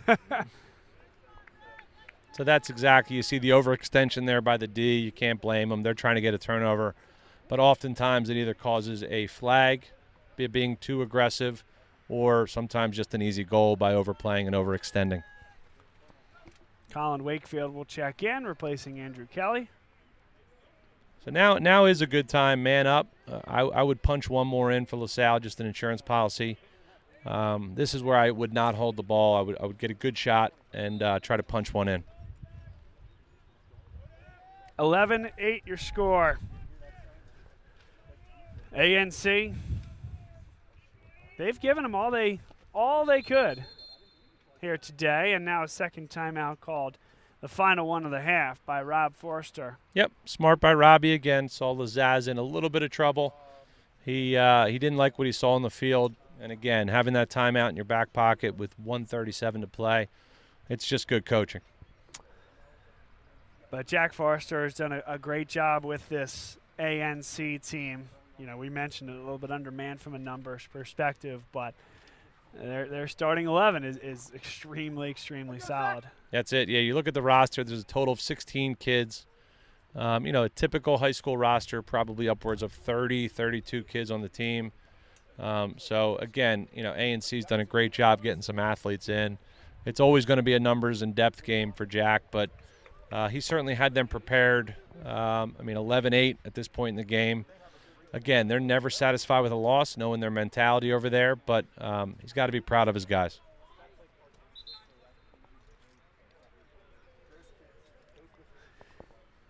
So that's exactly, you see the overextension there by the D. You can't blame them. They're trying to get a turnover. But oftentimes it either causes a flag, being too aggressive, or sometimes just an easy goal by overplaying and overextending. Colin Wakefield will check in, replacing Andrew Kelly. So now is a good time, man up. I would punch one more in for LaSalle, just an insurance policy. This is where I would not hold the ball. I would get a good shot and try to punch one in. 11-8 your score. ANC, they've given them all they could here today, and now a second timeout called, the final one of the half, by Rob Forster. Yep, smart by Robbie again. Saw LaZaz in a little bit of trouble. He didn't like what he saw on the field, and again, having that timeout in your back pocket with 1:37 to play, it's just good coaching. But Jack Forster has done a great job with this ANC team. You know, we mentioned it a little bit undermanned from a numbers perspective, but their starting 11 is extremely, extremely solid. That's it. Yeah, you look at the roster, there's a total of 16 kids. A typical high school roster, probably upwards of 30, 32 kids on the team. So, again, ANC's done a great job getting some athletes in. It's always going to be a numbers and depth game for Jack, but he certainly had them prepared. 11-8 at this point in the game. Again, they're never satisfied with a loss, knowing their mentality over there, but he's got to be proud of his guys.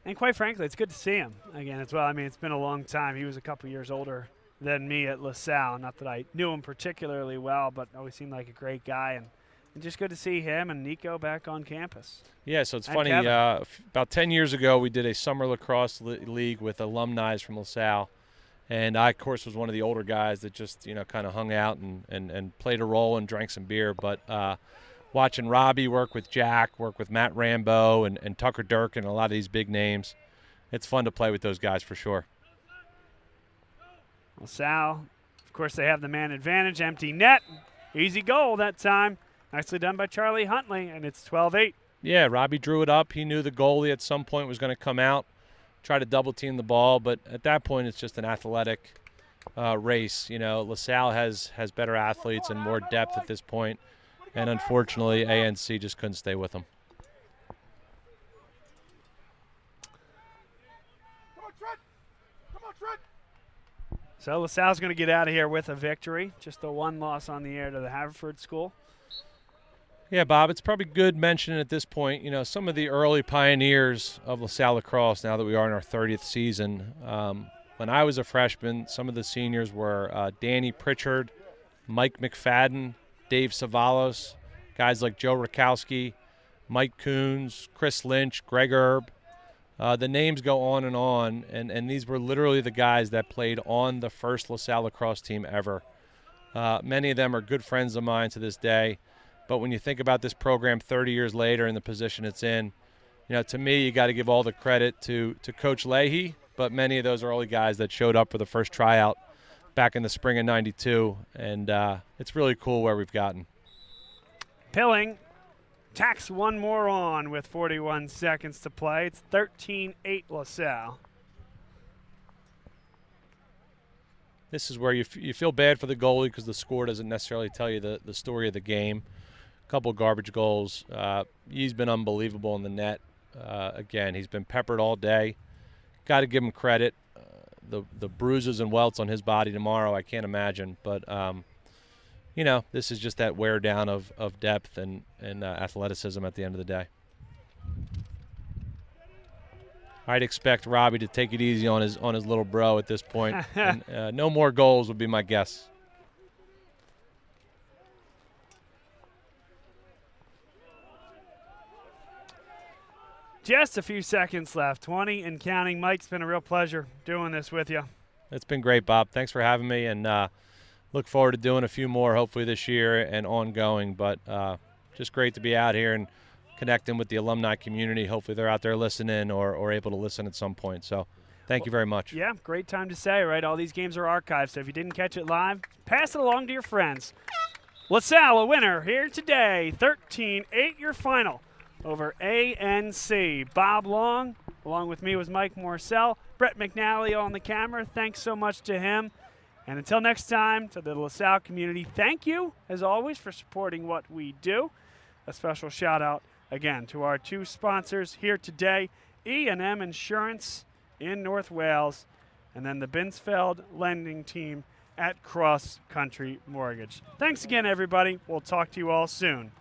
And quite frankly, it's good to see him again as well. I mean, it's been a long time. He was a couple years older than me at LaSalle. Not that I knew him particularly well, but always seemed like a great guy. And just good to see him and Nico back on campus. Yeah, so it's And funny. Kevin. About 10 years ago, we did a summer lacrosse league with alumni from LaSalle. And I, of course, was one of the older guys that just, kind of hung out and played a role and drank some beer. But watching Robbie work with Jack, work with Matt Rambo and Tucker Durkin and a lot of these big names, it's fun to play with those guys for sure. LaSalle, of course, they have the man advantage. Empty net. Easy goal that time. Nicely done by Charlie Huntley, and it's 12-8. Yeah, Robbie drew it up. He knew the goalie at some point was going to come out, try to double team the ball, but at that point it's just an athletic race. LaSalle has better athletes and more depth at this point, and unfortunately ANC just couldn't stay with them. Come on, Trent. Come on, Trent. So LaSalle's going to get out of here with a victory. Just the one loss on the air to the Haverford school. Yeah, Bob, it's probably good mentioning at this point, some of the early pioneers of LaSalle Lacrosse, now that we are in our 30th season. When I was a freshman, some of the seniors were Danny Pritchard, Mike McFadden, Dave Savalos, guys like Joe Rakowski, Mike Coons, Chris Lynch, Greg Erb. The names go on, and these were literally the guys that played on the first LaSalle Lacrosse team ever. Many of them are good friends of mine to this day. But when you think about this program 30 years later and the position it's in, to me, you got to give all the credit to Coach Leahy, but many of those early guys that showed up for the first tryout back in the spring of '92, and it's really cool where we've gotten. Pilling tacks one more on with 41 seconds to play. It's 13-8 LaSalle. This is where you feel bad for the goalie because the score doesn't necessarily tell you the story of the game. Couple garbage goals. He's been unbelievable in the net. Again, he's been peppered all day. Got to give him credit. The bruises and welts on his body tomorrow, I can't imagine. But, this is just that wear down of depth and athleticism at the end of the day. I'd expect Robbie to take it easy on his little bro at this point. And, no more goals would be my guess. Just a few seconds left, 20 and counting. Mike, it's been a real pleasure doing this with you. It's been great, Bob. Thanks for having me, and look forward to doing a few more hopefully this year and ongoing. But just great to be out here, and connecting with the alumni community. Hopefully they're out there listening or able to listen at some point. So thank you very much. Yeah, great time to say, right? All these games are archived, so if you didn't catch it live, pass it along to your friends. LaSalle, a winner here today, 13-8 your final over ANC. Bob Long, along with me, was Mike Morcell. Brett McNally on the camera. Thanks so much to him. And until next time, to the LaSalle community, thank you, as always, for supporting what we do. A special shout-out, again, to our two sponsors here today, E&M Insurance in North Wales, and then the Binsfeld lending team at Cross Country Mortgage. Thanks again, everybody. We'll talk to you all soon.